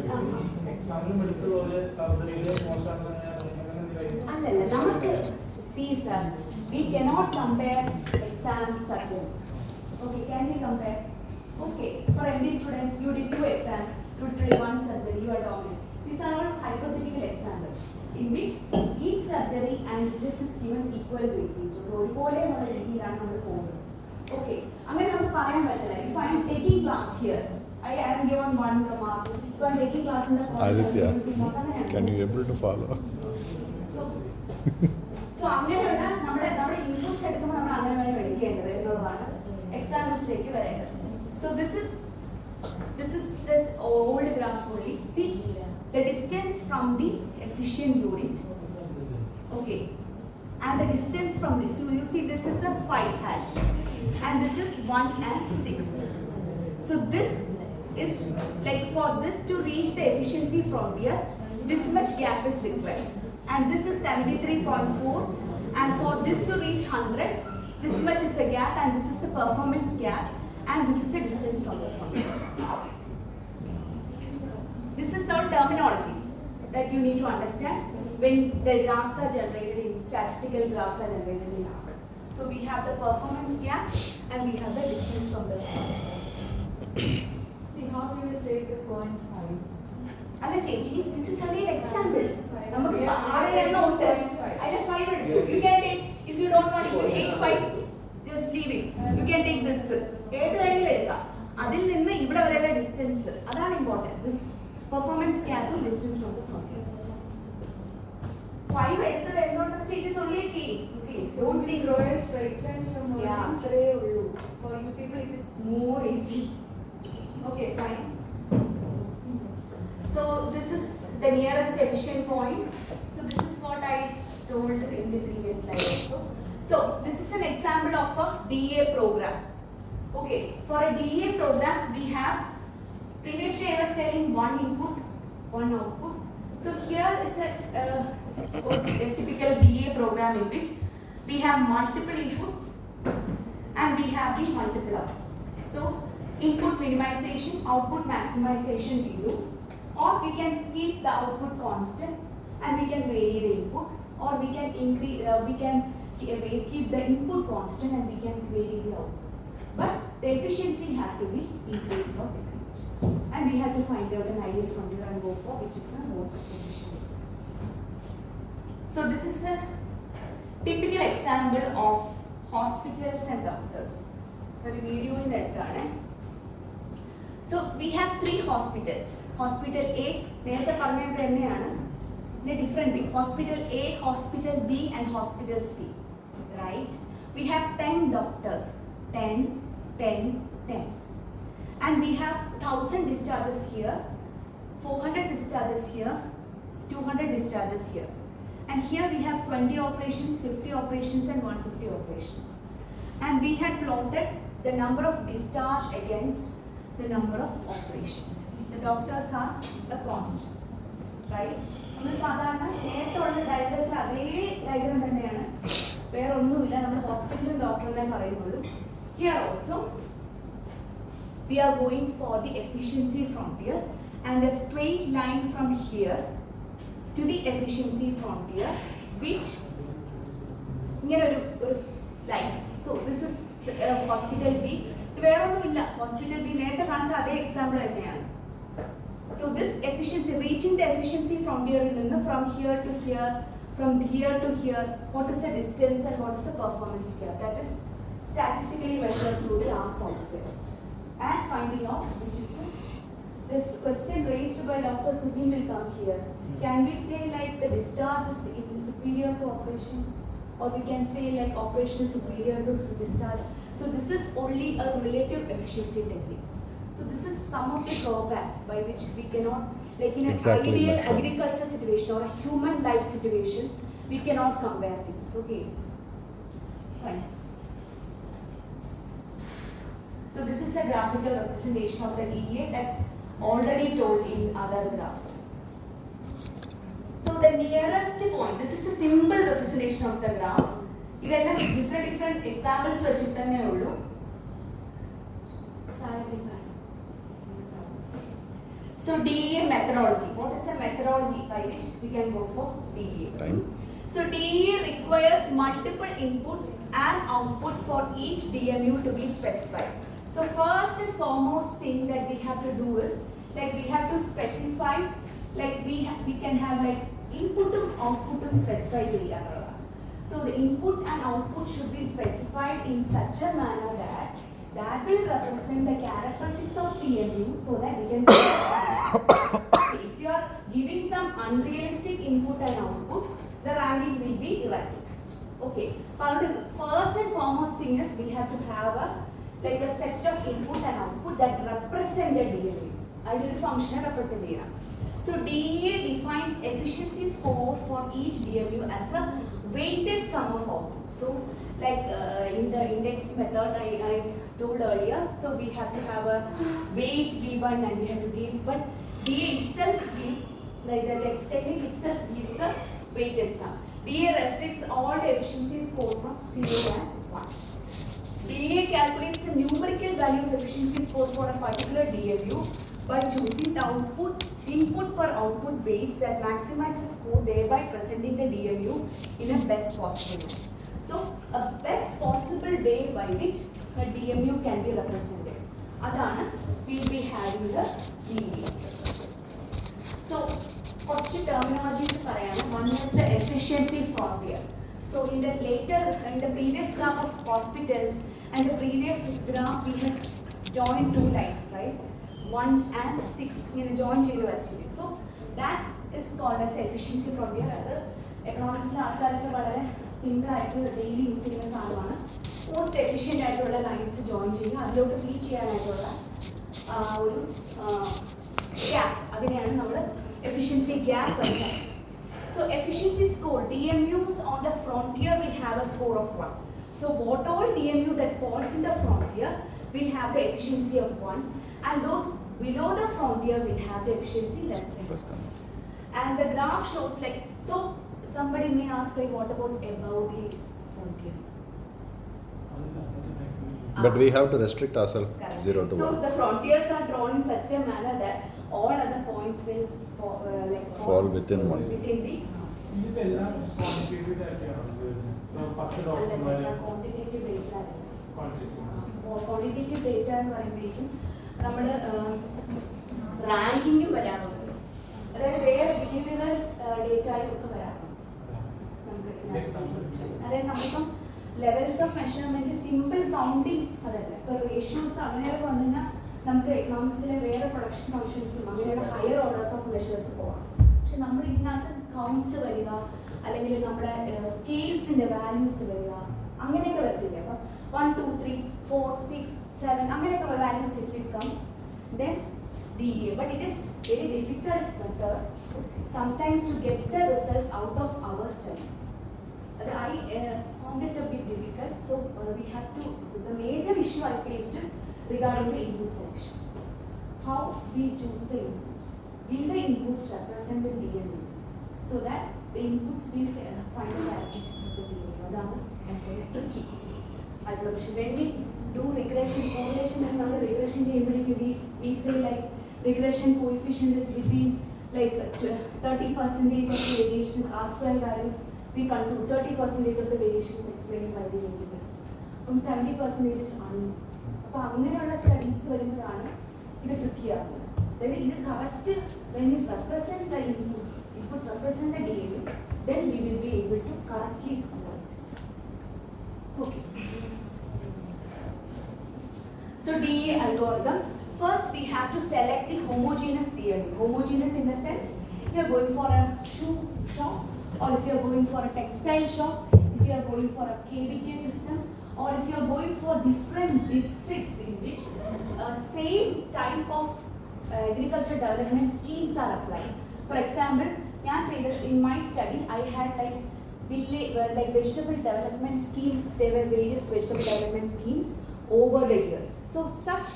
എക്സാമിന് മെഡിക്കൽ പോലെ സർജറിയിലെ മോശമാണെന്ന് അല്ലല്ല, നമുക്ക് see sir, we cannot compare exam surgery. Okay, can we compare? Okay, for MD student, you did 2 exams, you did 1 surgery, you are dominant. These are all hypothetical examples in which each surgery and this is given equal weightage. ഒരുപോലെയുള്ള രീതിയിലാണ് നമ്മൾ പോകുന്നത്. Okay, അങ്ങനെ നമുക്ക് പറയാൻ പറ്റില്ല. If I am taking class here, I am given 1 mark. If I am taking class in the Aditya, can you able to follow? So അങ്ങനെയുള്ള നമ്മുടെ inputs എടുക്കുമ്പോൾ നമ്മൾ അങ്ങനെ വേണം എടുക്കേണ്ടത് എന്നുള്ളതാണ് എക്സാമ്പിൾസിലേക്ക് വരേണ്ടത്. So this is the old graph only. See the distance from the efficient unit. Okay, and the distance from this. So you see this is a 5 hash, and this is 1 and 6. So this is like for this to reach the efficiency from here, this much gap is required. And this is 73.4 And for this to reach 100, this much is a gap and this is the performance gap and this is the distance from the front. This is some terminologies that you need to understand when the graphs are generated, statistical graphs are generated in R. So we have the performance gap and we have the distance from the front. See how we will take the 0.5. അല്ല ചേച്ചി, this is only an example. Right. നമുക്ക് We are 6 എണ്ണം ഉണ്ട്. 0.5. അതിലെ 5 എടുത്തു. You can take, if you don't want, if you take 5, just leave it. You can take this. ഏത് വേണമെങ്കിലും എടുക്കാം. അതിൽ നിന്ന് ഇവിടെ വരെയുള്ള ഡിസ്റ്റൻസ് അതാണ് important. This performance gap and distance from the front. 5 എടുത്തത് എന്തുകൊണ്ടെന്ന് വെച്ചാൽ it is only a case. Okay. Don't think draw a straight line from origin. yeah, അത്രേ ഉള്ളൂ. For you people it is more easy. Okay, fine. So this is the nearest efficient point. So this is what I told in the previous slide also. So this is an example of a DA program. Okay, for a DA program we have, previously I was telling one input, one output. So here is a typical DA program in which we have multiple inputs and we have the multiple outputs. So input minimization, output maximization we do. Or we can keep the output constant and we can vary the input, or we can increase, we can keep the input constant and we can vary the output. But the efficiency has to be increased or decreased. And we have to find out an ideal frontier and go for which is the most efficient. So this is a typical example of hospitals and doctors. For a video in that. So we have 3 hospitals. Hospital A, നേരത്തെ പറഞ്ഞത് തന്നെയാണ്, in a different way. Hospital A, Hospital B and Hospital C. Right? We have 10 doctors. 10, 10, 10. And we have 1000 discharges here, 400 discharges here, 200 discharges here. And here we have 20 operations, 50 operations and 150 operations. And we had plotted the number of discharge against the number of operations. The doctors are a constant, right? നമ്മൾ സാധാരണ നേരത്തെ ഡയഗ്രത്തിൽ അതേ diagram തന്നെയാണ്, വേറെ ഒന്നുമില്ല. നമ്മൾ ഹോസ്പിറ്റലും ഡോക്ടറിനെ പറയുന്നുള്ളൂ. Here also we are going for the efficiency frontier and a straight line from here to the efficiency frontier, which ഇങ്ങനെ ഒരു line. So this is hospital B. വേറെ ഒന്നുമില്ല, ഹോസ്പിറ്റൽ ബി നേരത്തെ കാണിച്ച അതേ എക്സാമ്പിൾ തന്നെയാണ്. So this efficiency, reaching the efficiency frontier നിന്ന് from here to here, from here to here, what is the distance and what is the performance here? That is statistically measured through the R software. And finding out which is this question raised by Dr. Subin will come here. Can we say like the discharge is superior to operation? Or we can say like operation is superior to discharge? So this is only a relative efficiency technique. So this is some of the drawback by which we cannot, like in an Exactly, ideal my friend. agriculture situation or a human life situation, we cannot compare things. Okay, fine. So this is a graphical representation of the DEA that already told in other graphs. So the nearest point, this is a simple representation of the graph. ഇതെല്ലാം different examples വെച്ചിട്ട് തന്നെ ഉള്ളൂ. So DEA methodology. What is the methodology by which we can go for DEA? Time. So DEA requires multiple inputs and output for each DMU to be specified. So first and foremost thing that we have to do is like we have to specify, like we can have like input and output specify ചെയ്യാനുള്ളതാണ്. So the input and output should be specified in such a manner that will represent the characteristics of DMU so that we can if you are giving some unrealistic input and output, the ranking will be erratic. Okay. The first and foremost thing is we have to have a set of input and output that represent the DMU. Ideal function represent the DMU. So DEA defines efficiency score for each DMU as a weighted sum of outputs. So like in the index method I told earlier, so we have to have a weight given and we have to give, but DEA itself gives, like the technique itself gives a weighted sum. DA restricts all the efficiency score from 0 and 1. DA calculates the numerical value of efficiency score for a particular DMU by choosing the input per output weights that maximizes score, thereby presenting the DMU in a best possible way. So, a best possible way by which a DMU can be represented. Adana, we will be having the DA. So, what's the terminologies? One is the efficiency frontier. So, in the previous graph of hospitals and the previous graph, we have joined two lines, right? 1 and 6 join ചെയ്തു actually. So, that is called as efficiency frontier. Economics ആൾക്കാരൊക്കെ വളരെ simple ആയിട്ട് daily use ചെയ്യുന്ന സാധനമാണ്. Most efficient ആയിട്ടുള്ള lines join ചെയ്യുക, അതിലോട്ട് reach ചെയ്യാനായിട്ടുള്ള ഒരു ഗ്യാപ്പ്, അതിനെയാണ് നമ്മൾ efficiency gap. So efficiency score, DMUs on the frontier will have a score of 1. So what all DMU that falls in the frontier will have the efficiency of 1, and those below the frontier will have the efficiency less than 1. And the graph shows like, so somebody may ask like, what about above the frontier? But we have to restrict ourselves Correct. 0 to 1. So the frontiers are drawn in such a manner that all other points will Fall within 1. Within the ഇതെല്ലാം quantitative ഡാറ്റയാണ് പത്ത് ഡോക്ടർമാരെ quantitative data. Quantitative Quantitative data എന്ന് പറയുമ്പോഴേക്കും നമ്മൾ റാങ്കിങ്ങും വരാറുണ്ട്, അതായത് വേറെ ബിഹേവിയറൽ ഡേറ്റയും ഒക്കെ വരാറുണ്ട് നമുക്ക്. അതായത് നമ്മളിപ്പം levels of measurement simple counting അതല്ല, ഇപ്പൊ റേഷ്യോസ് അങ്ങനെയൊക്കെ വന്നു കഴിഞ്ഞാൽ നമുക്ക് എക്കണോമിക്സിലെ വേറെ പ്രൊഡക്ഷൻ ഫംഗ്ഷൻസും അങ്ങനെയുള്ള ഹയർ ഓർഡേഴ്സ് ഓഫ് മെഷേഴ്സ് പോവാം. പക്ഷെ നമ്മൾ ഇതിനകത്ത് കൗണ്ട്സ് വരിക, അല്ലെങ്കിൽ നമ്മുടെ സ്കെയിൽസിന്റെ വാല്യൂസ് വരിക, അങ്ങനെയൊക്കെ വരത്തില്ല. അപ്പം 1, 2, 3, 4, 6, 7 അങ്ങനെയൊക്കെ values if it comes then DA. But it is very difficult method sometimes to get the results out of our studies. I found it a bit difficult. So we have to, the major issue I faced is regarding the input selection. How we choose the inputs. Will the inputs represent the DMU? So that the inputs will find the characteristics of the DMU. That's tricky. When we do regression, correlation and now regression we say like regression coefficient is between like 30% of the variation is R square value. We conclude 30% of the variation is explained by the variables. 70% is unknown. അപ്പോൾ അങ്ങനെയുള്ള studies വരുമ്പോഴാണ് ഇത് tricky ആകുന്നത്. അതായത് ഇത് correct when it represent the inputs, inputs represent the DMU, then we will be able to correctly score it. Okay. So DA algorithm, first we have to select the homogeneous DMU. Homogeneous in the sense, if you are going for a shoe shop, or if you are going for a textile shop, if you are going for a KVK system, or if you are going for different districts in which same type of agriculture development schemes are applied. For example, in my study I had like vegetable development schemes. There were various vegetable development schemes over the years. So such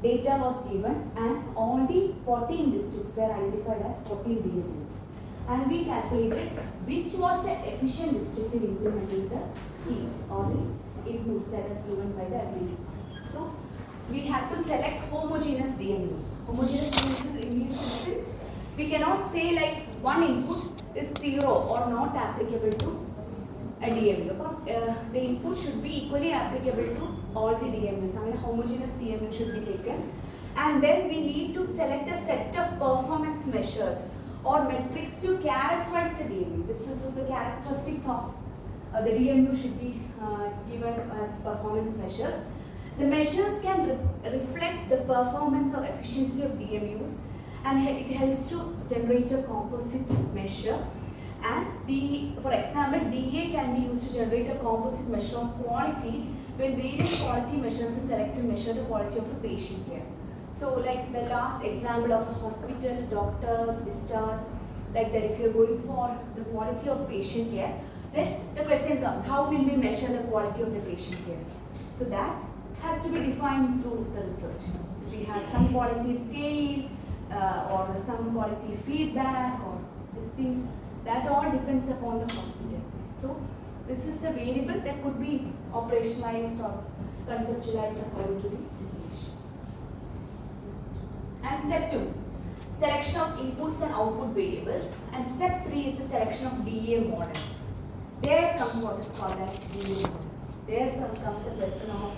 data was given and all the 14 districts were identified as 14 DMUs. And we calculated which was the efficient district in implementing the schemes or the inputs that is given by the ability. So we have to select homogeneous DMUs. Homogeneous DMUs, we cannot say like one input is 0 or not applicable to a DMU. The input should be equally applicable to all the DMUs. I mean, homogeneous DMU should be taken. And then we need to select a set of performance measures or metrics to characterize the DMU. This is the characteristics of the DMU should be given as performance measures. The measures can reflect the performance or efficiency of DMUs, and it helps to generate a composite measure. And for example, DA can be used to generate a composite measure of quality when various quality measures are selected to measure the quality of a patient care. So like the last example of a hospital, doctors, discharge, like that if you're going for the quality of patient care, then the question comes, how will we measure the quality of the patient care? So that has to be defined through the research. We have some quality scale or some quality feedback or this thing, that all depends upon the hospital. So this is a variable that could be operationalized or conceptualized according to the situation. And step 2, selection of inputs and output variables. And step 3 is the selection of DA model. There comes what is called as DA models. There comes a question of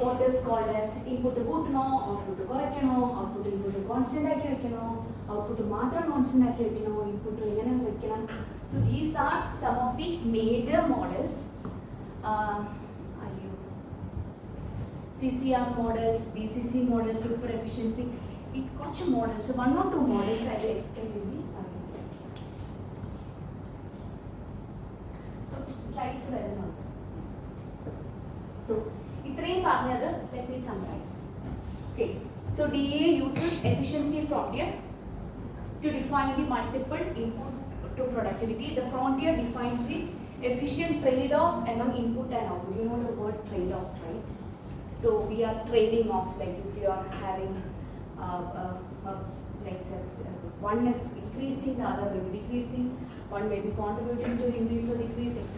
what is called as input കൂട്ടണോ output കുറയ്ക്കണോ output input constant ആക്കി വെക്കണോ output മാത്രം constant ആക്കി വെക്കണോ input എങ്ങനെ വെക്കണം. So these are some of the major models. CCR models, BCC models, super efficiency. കുറച്ച് models, 1 or 2 models I will explain in the coming slides. So slides വരുന്നുണ്ട്. So ഇത്രയും പറഞ്ഞത് let me summarize. Okay. So DA uses efficiency frontier to define the multiple input to productivity. The frontier defines the efficient trade-off among input and output. You know the word trade-off, right? So we are trading off, like if you are having like this, one is increasing, the other may be decreasing, one may be contributing to increase or decrease, etc.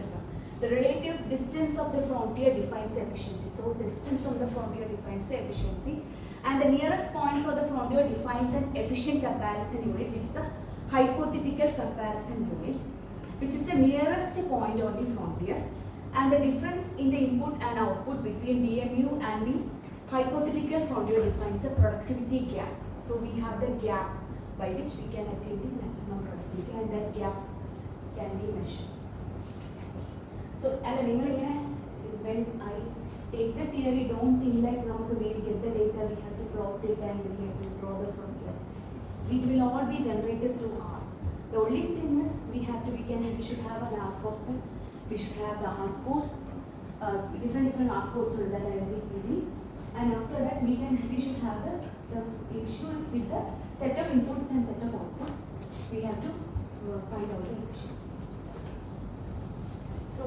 The relative distance of the frontier defines efficiency. So the distance from the frontier defines the efficiency, and the nearest points of the frontier defines an efficient comparison unit, which is a hypothetical comparison unit, which is the nearest point on the frontier. And the difference in the input and output between DMU and the hypothetical frontier defines a productivity gap. So we have the gap by which we can attain the maximum productivity, and that gap can be measured. So, and when I take the theory, don't think like now we'll get the data, we have to plot it and we have to draw the frontier. It will all be generated through R. The only thing is we should have an R software. We should have the R code, different R codes so that I will be giving. And after that we should have the issues with the set of inputs and set of outputs. We have to find out the efficiency. So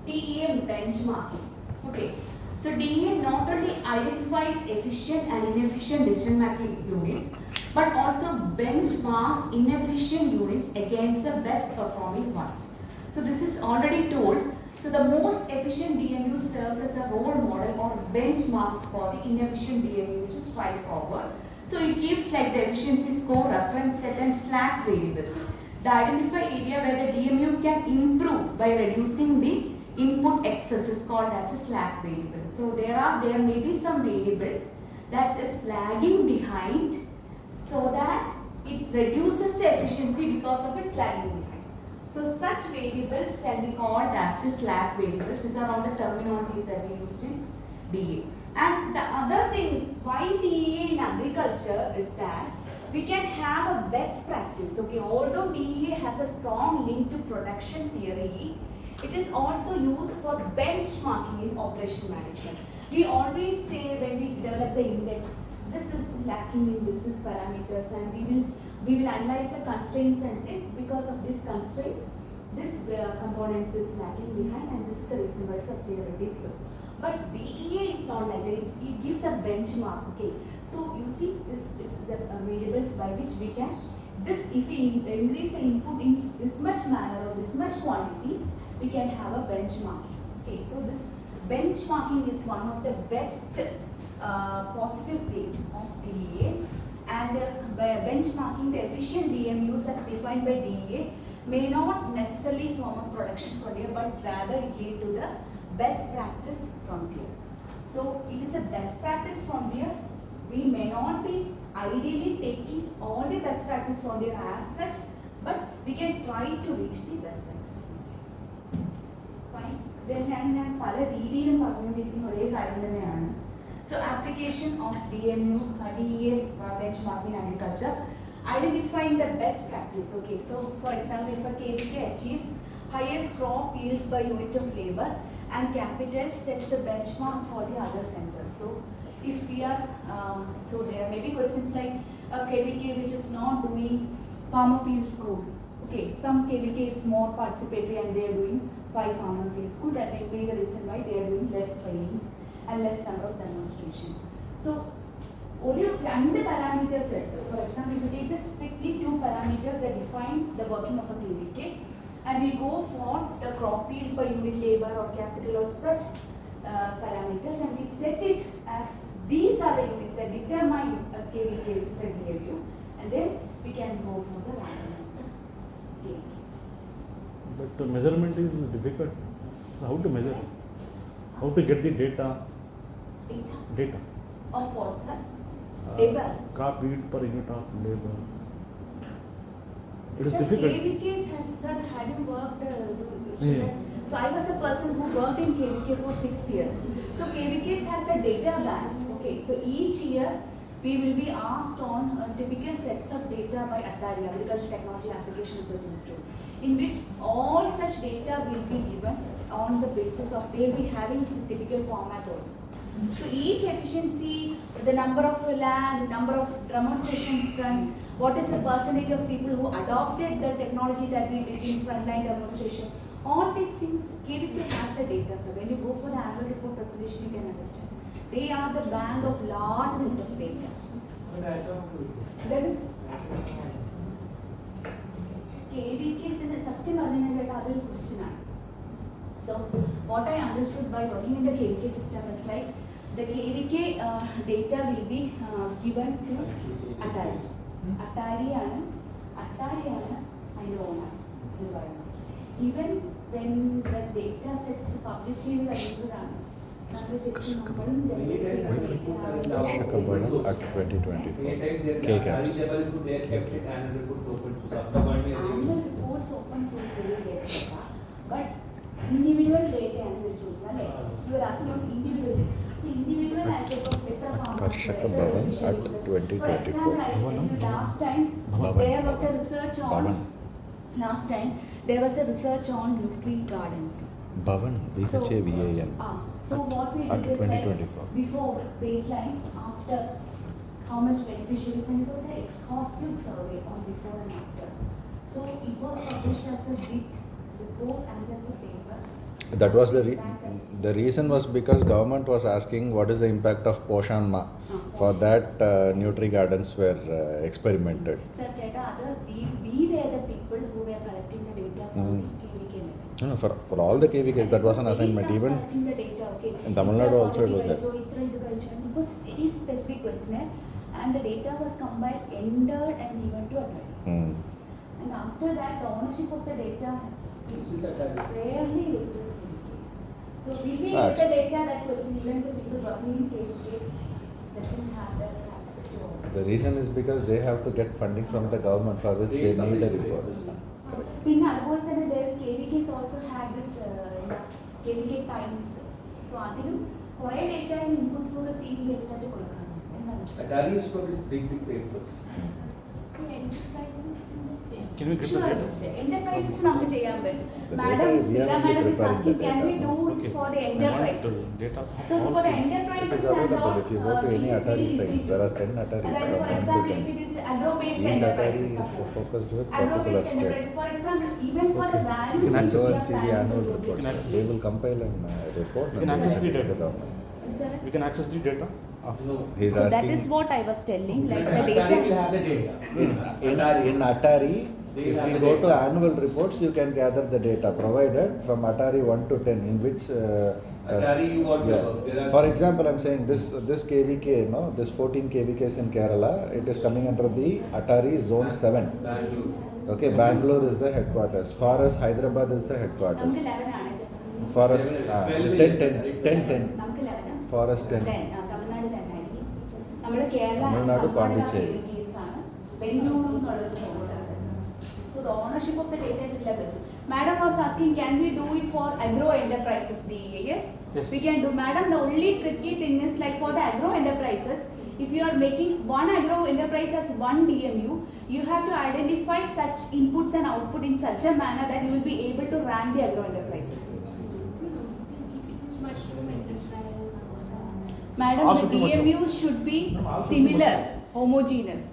DEA benchmarking. Okay. So DEA not only identifies efficient and inefficient decision making units, but also benchmarks inefficient units against the best performing ones. So this is already told. So the most efficient DMU serves as a role model or benchmarks for the inefficient DMUs to strive forward. So it gives like the efficiency score, reference set and slack variables. The identified area where the DMU can improve by reducing the input excess is called as a slack variable. So there may be some variable that is lagging behind, so that it reduces the efficiency because of its lagging behind. So such variables can be called as slack variables. These are all the terminologies that we used in DA. And the other thing why DA in agriculture is that we can have a best practice. Okay, although DA has a strong link to production theory, it is also used for benchmarking in operation management. We always say when we develop the index, this is lacking in this parameters, and we will analyze the constraints and say because of these constraints, this components is lacking behind, and this is the reason why sustainability is low. But DEA is not like that. It gives a benchmark. Okay, so you see this is the variables by which we can if we increase the input in this much manner or this much quantity, we can have a benchmarking. Okay, so this benchmarking is one of the best positive thing of DEA, and by benchmarking the efficient DMUs as defined by DEA may not necessarily form a production frontier, but rather it lead to the best practice frontier. So it is a best practice frontier. We may not be ideally taking all the best practice frontier as such, but we can try to reach the best practice frontier. Fine. Then ഞാൻ പല രീതിയിലും പറഞ്ഞുകൊണ്ടിരിക്കുന്ന ഒരേ കാര്യം തന്നെയാണ്. So application of DMU, DEA benchmarking in agriculture, identifying the best practice. Okay, so for example, if a KVK achieves highest crop yield by unit of labor, and capital sets a benchmark for the other centers. So if we are, so there may be questions like a KVK which is not doing farmer field school. Okay, some KVK is more participatory and they are doing 5 farmer field school. That may be the reason why they are doing less trainings and less number of demonstration. So, only 2 parameters set. For example, if you take the strictly 2 parameters that define the working of a KVK, and we go for the crop yield per unit labor or capital or such parameters, and we set it as these are the units that determine KVK, which is a DAU, and then we can go for the ranking of the KVKs. But the measurement is difficult. So how to measure? How to get the data? Data. Of what, sir? Labor. Crop yield per unit of labor. It is Sir, difficult. KVKs has, sir, hadn't worked. Yeah. So I was a person who worked in KVK for 6 years. So KVKs has a data bank. Okay, so each year we will be asked on typical sets of data by ATARI, Agriculture Technology Application Research Institute, in which all such data will be given on the basis of, they will be having some typical format also. So each efficiency, the number of land, number of demonstrations done, what is the percentage of people who adopted the technology that we did in frontline demonstration, all these things, KVK has the data. So when you go for the annual report presentation, you can understand. They are the bank of large set of data. Then KVKs in the Satyam other question. So what I understood by working in the KVK system is like the KVK data will be given to ATARI. ATARI I know environment. Even when the data sets published in the Karshaka burden at 2024. Many times they K are caps. eligible to their kept it annual reports open to subsequent annual reports open since very late, but individual data you are asking of individual data. See, individual I take of better Karshaka Bhavan at 2024. For example, I tell you last time Bhavan. there was a research Bhavan. on last time there was a research on Nutri gardens. Bhavan, So, BHAVAN. so what we At did is like 2024. before baseline, after how much beneficiaries, and it was an exhaustive survey on before and after. So it was published as a big report and as a paper. That was the reason was because government was asking what is the impact of Poshan Ma. For that, Nutri gardens were experimented. Sir, Cheta, we were the people who were collecting the data from the KVK level. No, for all the KVKs, that was an assignment. Even collecting the data, okay. in Tamil Nadu also it was there. It was very specific questionnaire, and the data was compiled, entered, and given to ATARI. And after that, the ownership of the data is rarely with the KVKs. So we will get the data that question, even the people working in KVK doesn't have the access to all. the reason is because they have to get funding from the government for which they need a report. പിന്നെ അതുപോലെ തന്നെ there's KVKs also had this KVK times. So അതിലും കുറേ data inputs കൂടെ team waste ആയിട്ട് കൊടുക്കാറുണ്ട്. എന്താണ് sir? ATARI is for these big papers. Can we get the Sure, data? sir. Enterprises നമുക്ക് ചെയ്യാൻ പറ്റും. The Madam, data is we Srila have to Madam is prepare the asking, can we data. do it Okay. for the I want enterprises? data. So for the It enterprises is available. If you go to any Atari sites, there are 10 Ataris. And then, for example, if it is agro-based Each Atari enterprises, is suppose. focused with particular Agro-based state. enterprise, for example, even for the Okay. value You can chain, go we and are see the planning annual to do reports. this. access. They will compile an report. You can and access send the it to data. government. Sir? We can access the data. No. He's So that asking. is what I was telling, like the ATARI will data. have the data. In Atari, They if have you the go to data. annual reports, you can gather the data provided from Atari 1 to 10, in which. Atari, you got the yeah. work. There are- For example, I'm saying this KVK, no, this 14 KVKs in Kerala, it is coming under the Atari Zone 7. Bangalore. Okay, Bangalore is the headquarters. For us, Hyderabad is the headquarters. നമുക്ക് 11 ആണ് ചേട്ടാ. For us, 10. നമുക്ക് 11 ആണ്. For us, 10. Tamil Nadu 10 ആയിരിക്കും. നമ്മുടെ കേരള തമിഴ്നാട്, പോണ്ടിച്ചേരി. കേസാണ്. ബംഗളൂരു എന്നുള്ളത് സോണാണ്. So the ownership of the data is levels. Madam was asking, can we do it for agro enterprises DEA? Yes, Yes. we can do. Madam, the only tricky thing is like for the agro enterprises, if you are making one agro enterprise as one DMU, you have to identify such inputs and output in such a manner that you will be able to rank the agro enterprises. Madam, All the should be mushroom. DMU should be No, all should be similar, mushroom. homogeneous.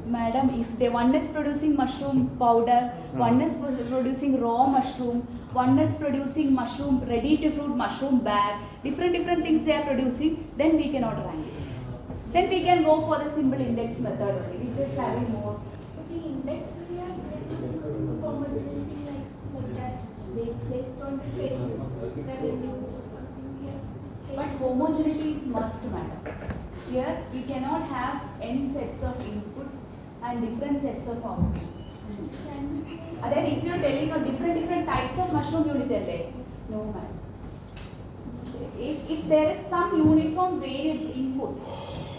Madam, if the one is producing mushroom powder, one is producing raw mushroom, one is producing mushroom ready to fruit mushroom bag, different things they are producing, then we cannot rank it. then we can go for the simple index method only, which is having more. But the index we are getting homogeneity like that based on sales, revenue or something we are But homogeneity is must, madam. Here we cannot have n sets of inputs and different sets of outputs. And then if you are telling a different types of mushroom unit, no madam. If there is some uniform variable input,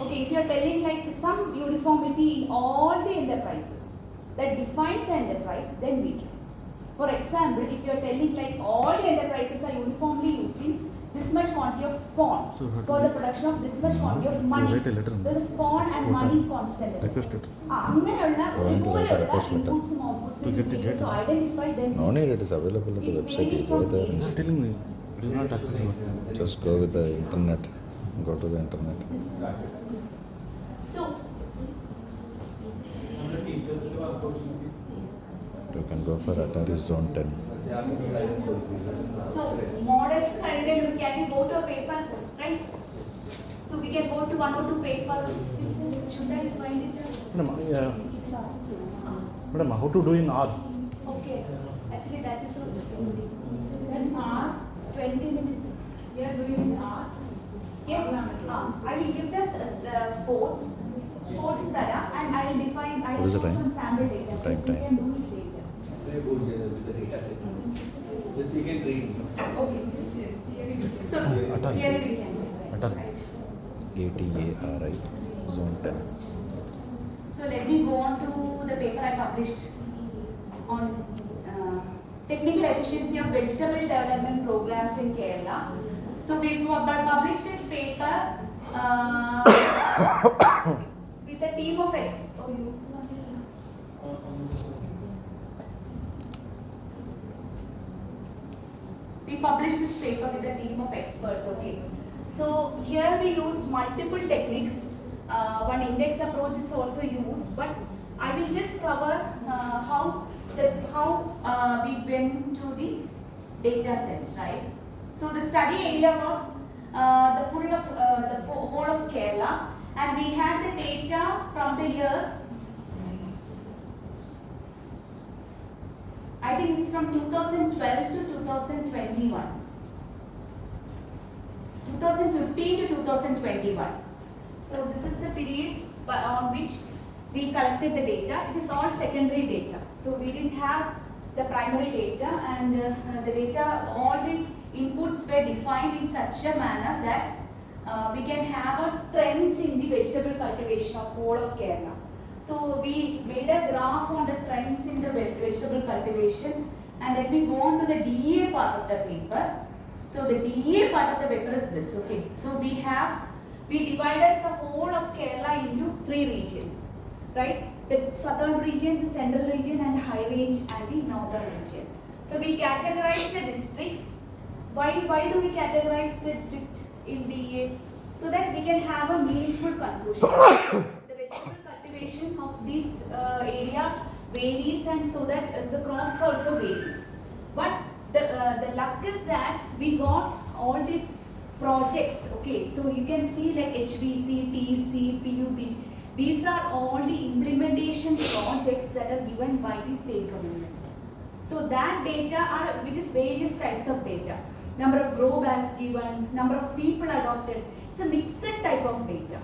okay, if you are telling like some uniformity in all the enterprises that defines an enterprise, then we can. For example, if you are telling like all the enterprises are uniformly using this much quantity of spawn So how to for the do- production of this much quantity of money, write a letter on there is spawn and to money attach. constant. Request letter. അങ്ങനെയുള്ള I want to write a ഇതുപോലെയുള്ള request letter. inputs and outputs To get the you need to data. identify them. No need, it is available at the It website. varies You go from there case and to I'm telling you, it is not accessible. just go with the internet. Go to the internet. So നമ്മുടെ ടീച്ചേഴ്സിന്റെ work options You can go for Atari Zone 10. So models can we go to a paper, right? So we can go to 1 or 2 papers. Should I find it? Madam, how to do in R? Okay. Actually, that is also Then R, 20 minutes. we are doing R. Yes. I will give this codes Tara, and I will define. I What will is the show time? some sample data. Time. You can do it later. Very good with the data set. This you can read. Okay. Yes, theory details. So Atari. here we can. Atari. ATARI Zone 10. So let me go on to the paper I published on technical efficiency of vegetable development programs in Kerala. So we published this paper with a team of We published this paper with a team of experts. Okay. So here we used multiple techniques. One index approach is also used, but I will just cover how we went to the data sets, right? So the study area was the whole of Kerala, and we had the data from the years. I think it's from 2012 to 2021. 2015 to 2021. So this is the period on which we collected the data. It is all secondary data. So we didn't have the primary data, and the data, all the inputs were defined in such a manner that we can have a trends in the vegetable cultivation of whole of Kerala. So we made a graph on the trends in the vegetable cultivation, and let me go on to the DEA part of the paper. So the DEA part of the paper is this, okay. So we divided the whole of Kerala into 3 regions, right? The southern region, the central region, and high range, and the northern region. So we categorize the districts. Why do we categorize the district in DEA? So that we can have a meaningful conclusion. The vegetable cultivation of this area varies, and so that the crops also varies. But the luck is that we got all these projects, okay. So you can see like HVC, TC, PUBG. These are all the implementation projects that are given by the state government. So that data are, it is various types of data. Number of grow bags given, number of people adopted. It's a mixed type of data.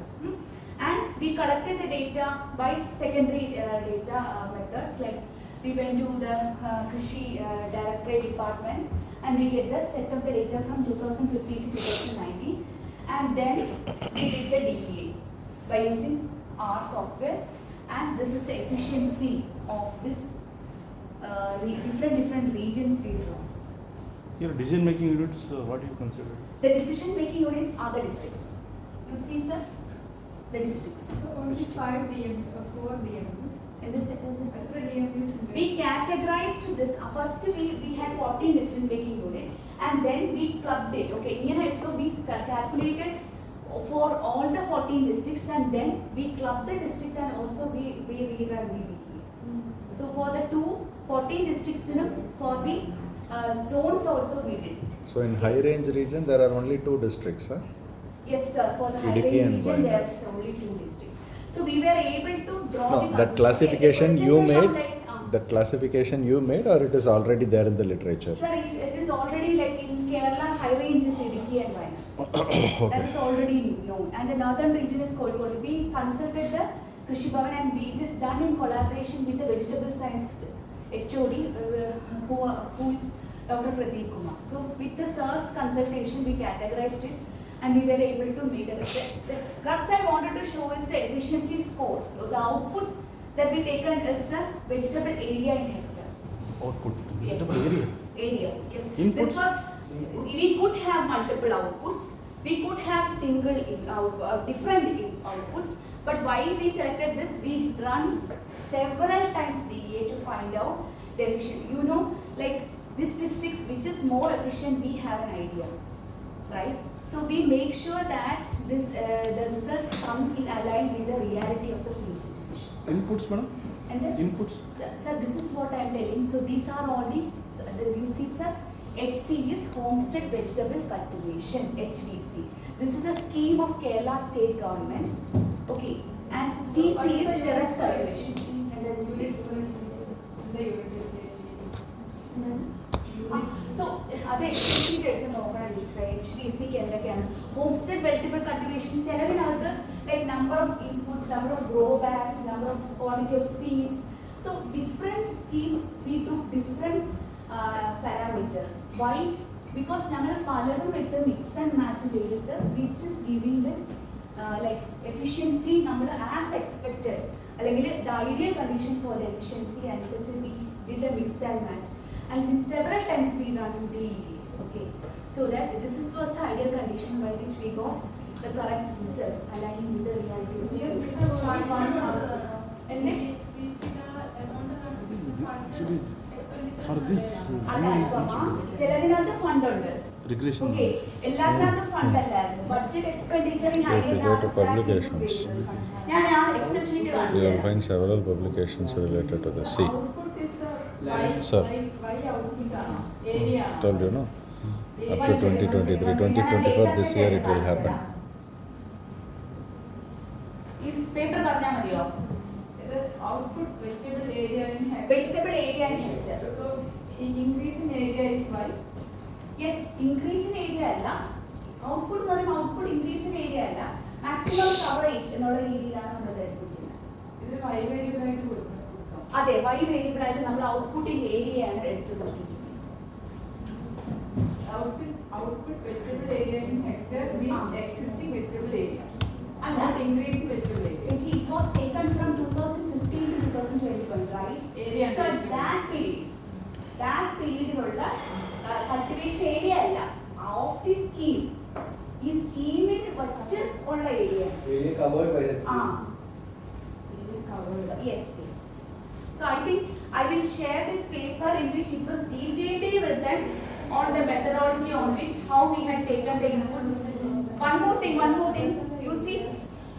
And we collected the data by secondary data methods, like we went to the Krishi Directorate Department, and we get the set of the data from 2015 to 2019, and then we did the DEA by using R software, and this is the efficiency of this different regions we draw. Your decision making units, what do you consider? The decision making units are the districts. You see, sir, the districts. So only 4 DMPs. In this, Separate DMPs. we categorized this. First, we had 14 decision making units, and then we clubbed it. Okay, so we calculated for all the 14 districts, and then we clubbed the district, and also we rerun the DEA. So for the 14 districts, for the zones also we did it. So in high range region there are only 2 districts, huh? Yes, sir. For the high Idukki range and region, there Wayanad. is only 2 districts. So we were able to draw No, the that classification you percentage of made, like, that classification you made, or it is already there in the literature? Sir, it is already like in Kerala, high range is Idukki and Wayanad. That is already known. And the northern region is Kozhikode. We consulted the Krishi Bhavan and it is done in collaboration with the vegetable science HOD who is Dr. Pradeep Kumar. So with the sir's consultation, we categorized it and we were able to make it. The crux I wanted to show is the efficiency score. So the output that we taken is the vegetable area in hectare. Output. Yes. Vegetable area. Area, yes. Inputs? This was, we could have multiple outputs. We could have different outputs. But why we selected this, we run several times DEA to find out the efficient. You know, like this districts which is more efficient, we have an idea, right? So we make sure that this the results come in align with the reality of the field situation. Inputs, madam? And then, Inputs? sir, this is what I am telling. So these are all you see, sir, HC is Homestead Vegetable Cultivation, HVC. This is a scheme of Kerala state government. Okay. And TC is terrace cultivation. And then you see. So, other HVC HVC can Homestead Vegetable Cultivation, like number of inputs, number of grow bags, number of quantity of seeds. So different schemes, we took different parameters. Why? Because we mix and match which is giving the like efficiency as expected. The ideal condition for the efficiency and such we did a mix and match. And several times we run the okay. So that this is was the ideal condition by which we got the correct results aligning with the reality. And then Actually, for this, ചിലതിനകത്ത് fund ഉണ്ട്. regression Okay, analysis. എല്ലാത്തിനകത്ത് fund അല്ലായിരുന്നു. Budget expenditure in So if you go to publications, ഞാൻ ആ excel sheet You will കാണിച്ചു find several publications related to this. See, Output is the Sir. why output ആണ് area ആണ്. told you, no? Up to 2023, 2024 this year it will happen. ഈ paper പറഞ്ഞാൽ മതിയോ? The output vegetable area in hectare. Vegetable area and hectare. So increase in area is why. Yes, increase in area അല്ല, output എന്ന് പറയുമ്പോൾ output increase in area അല്ല, maximum coverage എന്നുള്ള രീതിയിലാണ് നമ്മൾ എടുത്തിരിക്കുന്നത്. ഇത് y variable ആയിട്ട് കൊടുക്കാം. അതെ, വൈ വേരിയബിൾ ആയിട്ട് നമ്മൾ ഔട്ട്പുട്ടിന്റെ ഏരിയയാണ് എടുത്ത് നോക്കിയിരിക്കുന്നത്. Output vegetable area in hectare means existing vegetable area. അല്ല, Not increasing vegetable area. ചേച്ചി, it was taken from 2015 to 2021, right? Area So under that period cultivation area അല്ല, ഓഫ് ദി സ്കീം. ഈ സ്കീമിൽ വച്ച് ഉള്ള area. Area covered by the ആ, scheme. Area covered. yes, yes. So I think I will share this paper in which it was detailedly written on the methodology on which how we had taken the inputs. One more thing. You see,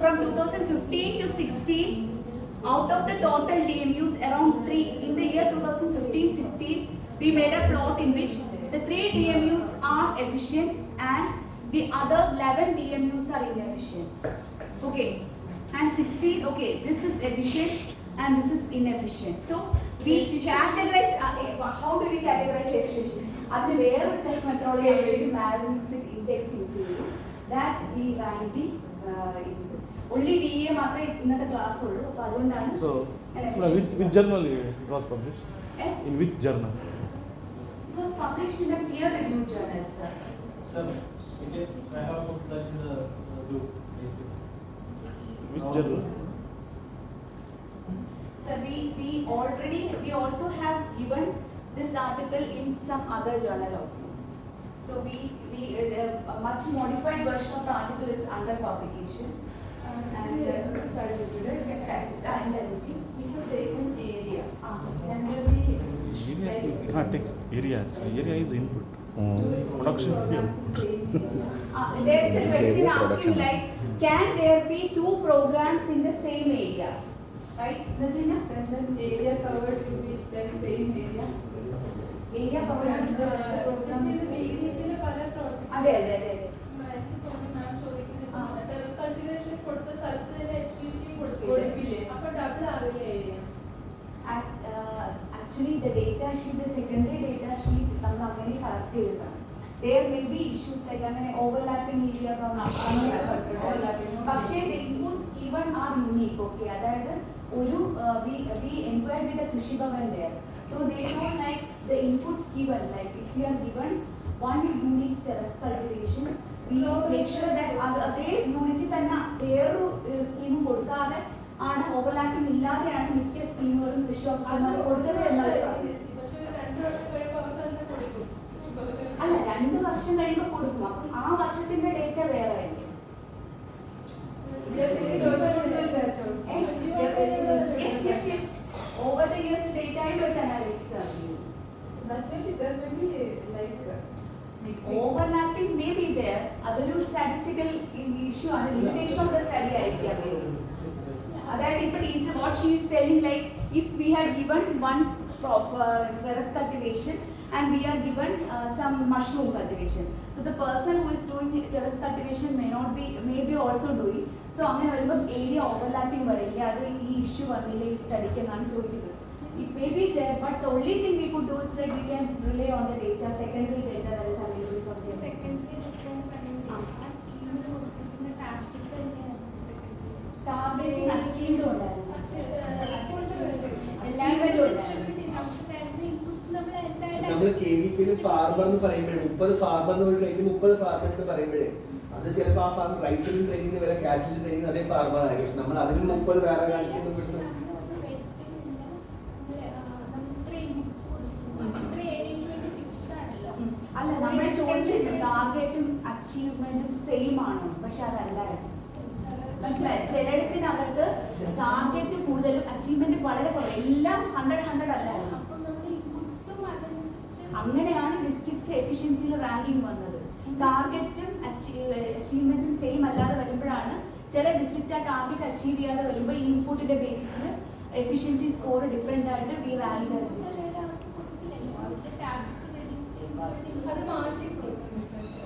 from 2015 to 16, out of the total DMUs, around 3 in the year 2015-16, we made a plot in which the 3 DMUs are efficient and the other 11 DMUs are inefficient. Okay, and 16. Okay, this is efficient and this is inefficient. So we categorize. How do we categorize efficiency? That's where the methodology Malmixed index use ചെയ്തു. That we ran the only DA മാത്രമേ ഇന്നത്തെ class ഉള്ളൂ. അപ്പോൾ അതുകൊണ്ടാണ് So, which journal it was published? In which journal? It was published in a peer-reviewed journal, sir. Sir, I have put that in the group. Which journal? So we also have given this article in some other journal also. So a much modified version of the article is under publication. And this is exact analogy. We have taken area. Area, you cannot take area. Actually. Area is input. Production should be output. There is a question Area asking production. like, can there be 2 programs in the same area? Right, Najina? Then area covered will be that same area. Area covered with the program. ചേച്ചി ഇത് VDP യിലെ പല project അതെ. എനിക്ക് തോന്നുന്നു മാം ചോദിക്കുന്നത് sheet, the secondary data sheet, നമ്മൾ അങ്ങനെ കളക്ട് ചെയ്തതാണ്. There may be issues like അങ്ങനെ overlapping area പക്ഷേ the inputs even are unique. Okay, അതായത് ഒരു we inquired with the കൃഷി Bhavan there. So they know like the inputs given, like if we are given 1 unit terrace cultivation, we make sure that അതേ യൂണിറ്റിൽ തന്നെ വേറൊരു സ്കീമും കൊടുക്കാതെ ആണ് ഓവർലാപ്പിംഗ് ഇല്ലാതെയാണ് മിക്ക സ്കീമുകളും കൃഷി ഓഫീസർമാർ കൊടുക്കുന്നത് എന്നത്. അല്ല 2 വർഷം കഴിയുമ്പോൾ കൊടുക്കും. അപ്പം ആ വർഷത്തിന്റെ ഡേറ്റ വേറെ ആയിരിക്കും. Yes. Over the years data which analysis are due. There may be like mixing. Overlapping may be there. അതൊരു statistical issue ആണ്. Limitation of the study ആയിരിക്കാം. അതായത് ഇപ്പോൾ teacher what she is telling, like if we had given one terrace cultivation and we are given some mushroom cultivation, so the person who is doing terrace cultivation may be also doing. So അങ്ങനെ വരുമ്പോൾ area overlapping വരില്ല. അത് ഈ issue വന്നില്ല ഈ സ്റ്റഡിക്ക് എന്നാണ് ചോദിക്കുന്നത്. It may be there, but the only thing we could do is like we can rely on the data, secondary data that is available from the targeting achieved ഉണ്ടായിരുന്നു. Achievement നമ്മൾ KVK farmer എന്ന് പറയുമ്പോഴേ 30 farmer എന്ന് training 30 farmer എന്ന് പറയുമ്പോഴേ അത് ചിലപ്പോൾ ആ ഫാർമർ റൈസിലും ട്രെയിനിങ് വരെ കാറ്റിലും ട്രെയിനിങ് അതേ ഫാർമർ ആയിരിക്കും. പക്ഷെ നമ്മൾ അതിൽ 30 വേറെ കാണിക്കുന്നു വിടുന്നു. അല്ല നമ്മൾ ചോദിച്ചിട്ട് ടാർഗറ്റും അച്ചീവ്മെന്റും സെയിം ആണ്, പക്ഷെ അതല്ലായിരുന്നു. മനസ്സിലായി? ചിലയിടത്തിന് അവർക്ക് ടാർഗറ്റ് കൂടുതലും അച്ചീവ്മെന്റ് വളരെ കുറവ്, എല്ലാം 100 അല്ലായിരുന്നു. അങ്ങനെയാണ് ഡിസ്ട്രിക്ട്സ് എഫിഷ്യൻസിയിൽ റാങ്കിങ് വന്നത്. ടാർഗറ്റും അച്ചീവ്മെന്റും സെയിം അല്ലാതെ വരുമ്പോഴാണ് ചില ഡിസ്ട്രിക്റ്റ് ആ ടാർഗറ്റ് അച്ചീവ് ചെയ്യാതെ വരുമ്പോൾ ഈ ഇൻപുട്ടിന്റെ ബേസിസിൽ എഫിഷ്യൻസി സ്കോർ ഡിഫറെന്റ് ആയിട്ട് വി റാങ്ക് അത് മാറ്റി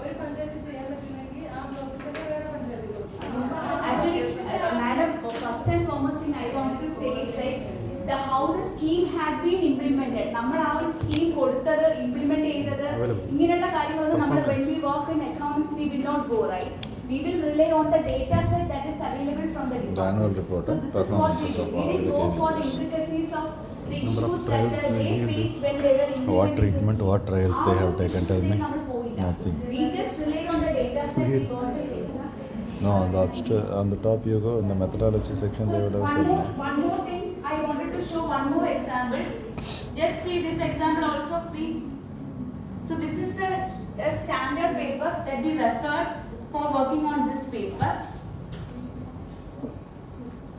ഒരു പഞ്ചായത്ത് ചെയ്യാൻ പറ്റില്ലെങ്കിൽ ആ ബ്ലോക്കിൽ തന്നെ വേറെ പഞ്ചായത്തുകൾ. Actually, madam, first and foremost thing I wanted to say is like how the scheme had been implemented. നമ്മൾ ആ ഒരു സ്കീം കൊടുത്തത് ഇംപ്ലിമെന്റ് ചെയ്തത് ഇങ്ങനെയുള്ള കാര്യങ്ങളൊന്നും നമ്മൾ when we work in economics we will not go right. We will rely on the data set that is available from the department. The annual report, So this is what performances of we didn't go for the intricacies of the issues that they faced when they were implementing What treatment, what trials they have taken, tell me. Nothing. We just relied on the data set, we got the data. No, on the top you go, in the methodology section they would have said. One more thing, I wanted to show one more example. Just see this example also, please. So this is the standard paper that we referred for working on this paper.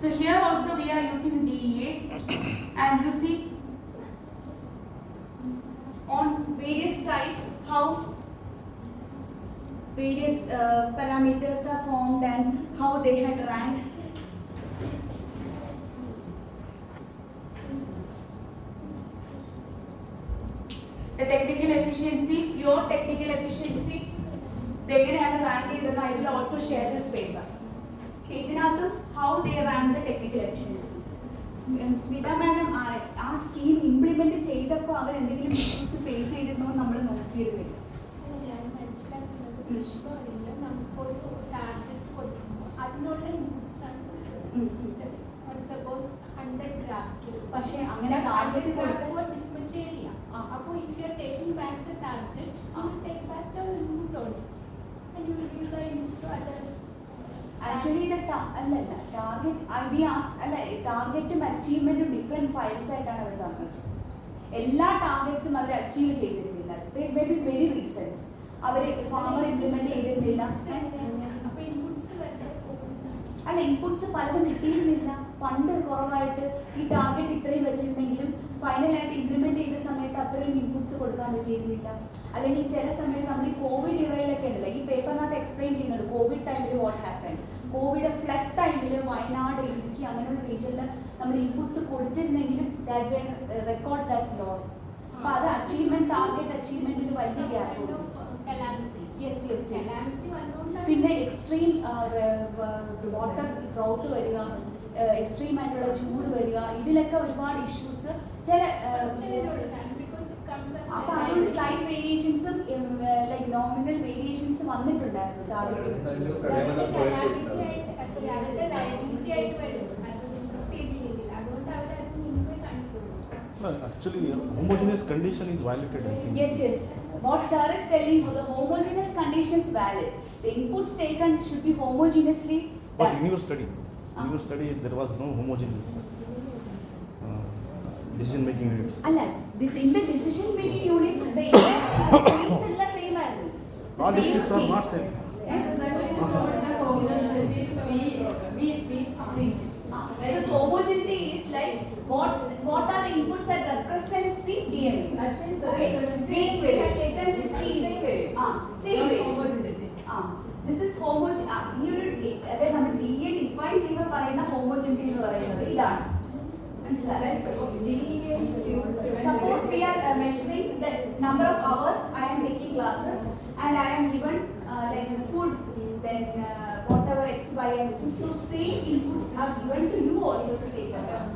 So here also we are using DEA, and you see on various types how various parameters are formed and how they had ranked. The technical efficiency, your technical efficiency, they can have a ranking, then I will also share this paper. ഇതിനകത്ത് how they rank the technical efficiency. Smitha madam ആ scheme implement ചെയ്തപ്പോൾ അവർ എന്തെങ്കിലും issues face ചെയ്തിരുന്നോ നമ്മൾ നോക്കിയിരുന്നില്ല. നമുക്കൊരു target കൊടുക്കുമ്പോൾ അതിനുള്ള inputs ആണ്. സപ്പോസ് 100 ഗ്രാഫ്റ്റ്, പക്ഷേ അങ്ങനെ ടാർഗറ്റ് ഡിസ്പെച്ച് ഏരിയ. അപ്പോൾ if you are taking back the target, you will take back the input also and you will give the input to other. Actually ടാർഗറ്റും അച്ചീവ്മെന്റും ഡിഫറെന്റ് ഫയൽസ് ആയിട്ടാണ് അവർ തന്നത്. എല്ലാ ടാർഗറ്റ്സും അവർ അച്ചീവ് ചെയ്തിരുന്നില്ല. There may be many reasons. അവർ ഫാമർ ഇംപ്ലിമെന്റ് ചെയ്തിരുന്നില്ല. അല്ല, ഇൻപുട്സ് പലതും കിട്ടിയിരുന്നില്ല. ഫണ്ട് കുറവായിട്ട് ഈ ടാർഗറ്റ് ഇത്രയും വെച്ചിരുന്നെങ്കിലും ഫൈനലായിട്ട് ഇംപ്ലിമെന്റ് ചെയ്ത സമയത്ത് അത്രയും ഇൻപുട്സ് കൊടുക്കാൻ പറ്റിയിരുന്നില്ല. അല്ലെങ്കിൽ ചില സമയത്ത് നമ്മൾ ഈ കോവിഡ് ഇറയിലൊക്കെ ഉണ്ടല്ലോ, ഈ പേപ്പറിനകത്ത് എക്സ്പ്ലെയിൻ ചെയ്യുന്നുണ്ട് കോവിഡ് ടൈമിൽ വാട്ട് ഹാപ്പൻ. കോവിഡ് ഫ്ലഡ് ടൈമിൽ വയനാട്, ഇടുക്കി അങ്ങനെയുള്ള റീജിയനിൽ നമ്മൾ ഇൻപുട്സ് കൊടുത്തിരുന്നെങ്കിലും that were record as loss. അപ്പോൾ അത് അച്ചീവ്മെന്റ്, ടാർഗറ്റ് അച്ചീവ്മെന്റിന് വലിയ ഗ്യാപ്പ്. പിന്നെ എക്സ്ട്രീം വാട്ടർ ഡ്രൗട്ട് വരിക, എക്സ്ട്രീം ആയിട്ടുള്ള ചൂട് വരിക, ഇതിലൊക്കെ ഒരുപാട് ഇഷ്യൂസ് ചില അപ്പോൾ അതുകൊണ്ട് സ്ലൈഡ് വേരിയേഷൻസും ലൈക്ക് നോമിനൽ വേരിയേഷൻസ് വന്നിട്ടുണ്ടായിരുന്നു calamity ആയിട്ട് sorry അവരുടെ liability ആയിട്ട് വരും അത് state level അതുകൊണ്ട് അവരത് മുൻപേ കാണിക്കുള്ളൂ. Actually, homogeneous condition is violated, I think. Yes, yes. What sir is telling you, the homogeneous condition is valid. The inputs taken should be homogeneously But done. in your study, there was no homogeneous decision making unit. അല്ല, this in the decision making units, the schemes എല്ലാം same ആയിരുന്നു. The All same districts are not schemes. same. So homogeneity is like what are the inputs that represents the DMU. Okay, same way. Taken the schemes. Same way. This is homogeneity. ഈ ഒരു അതായത് നമ്മൾ DA define ചെയ്യുമ്പോൾ പറയുന്ന homogeneity എന്ന് പറയുന്നത് ഇതാണ്. Suppose we are measuring the number of hours I am taking classes and I am given like food, then whatever X, Y and Z. So same inputs are given to you also to take the class.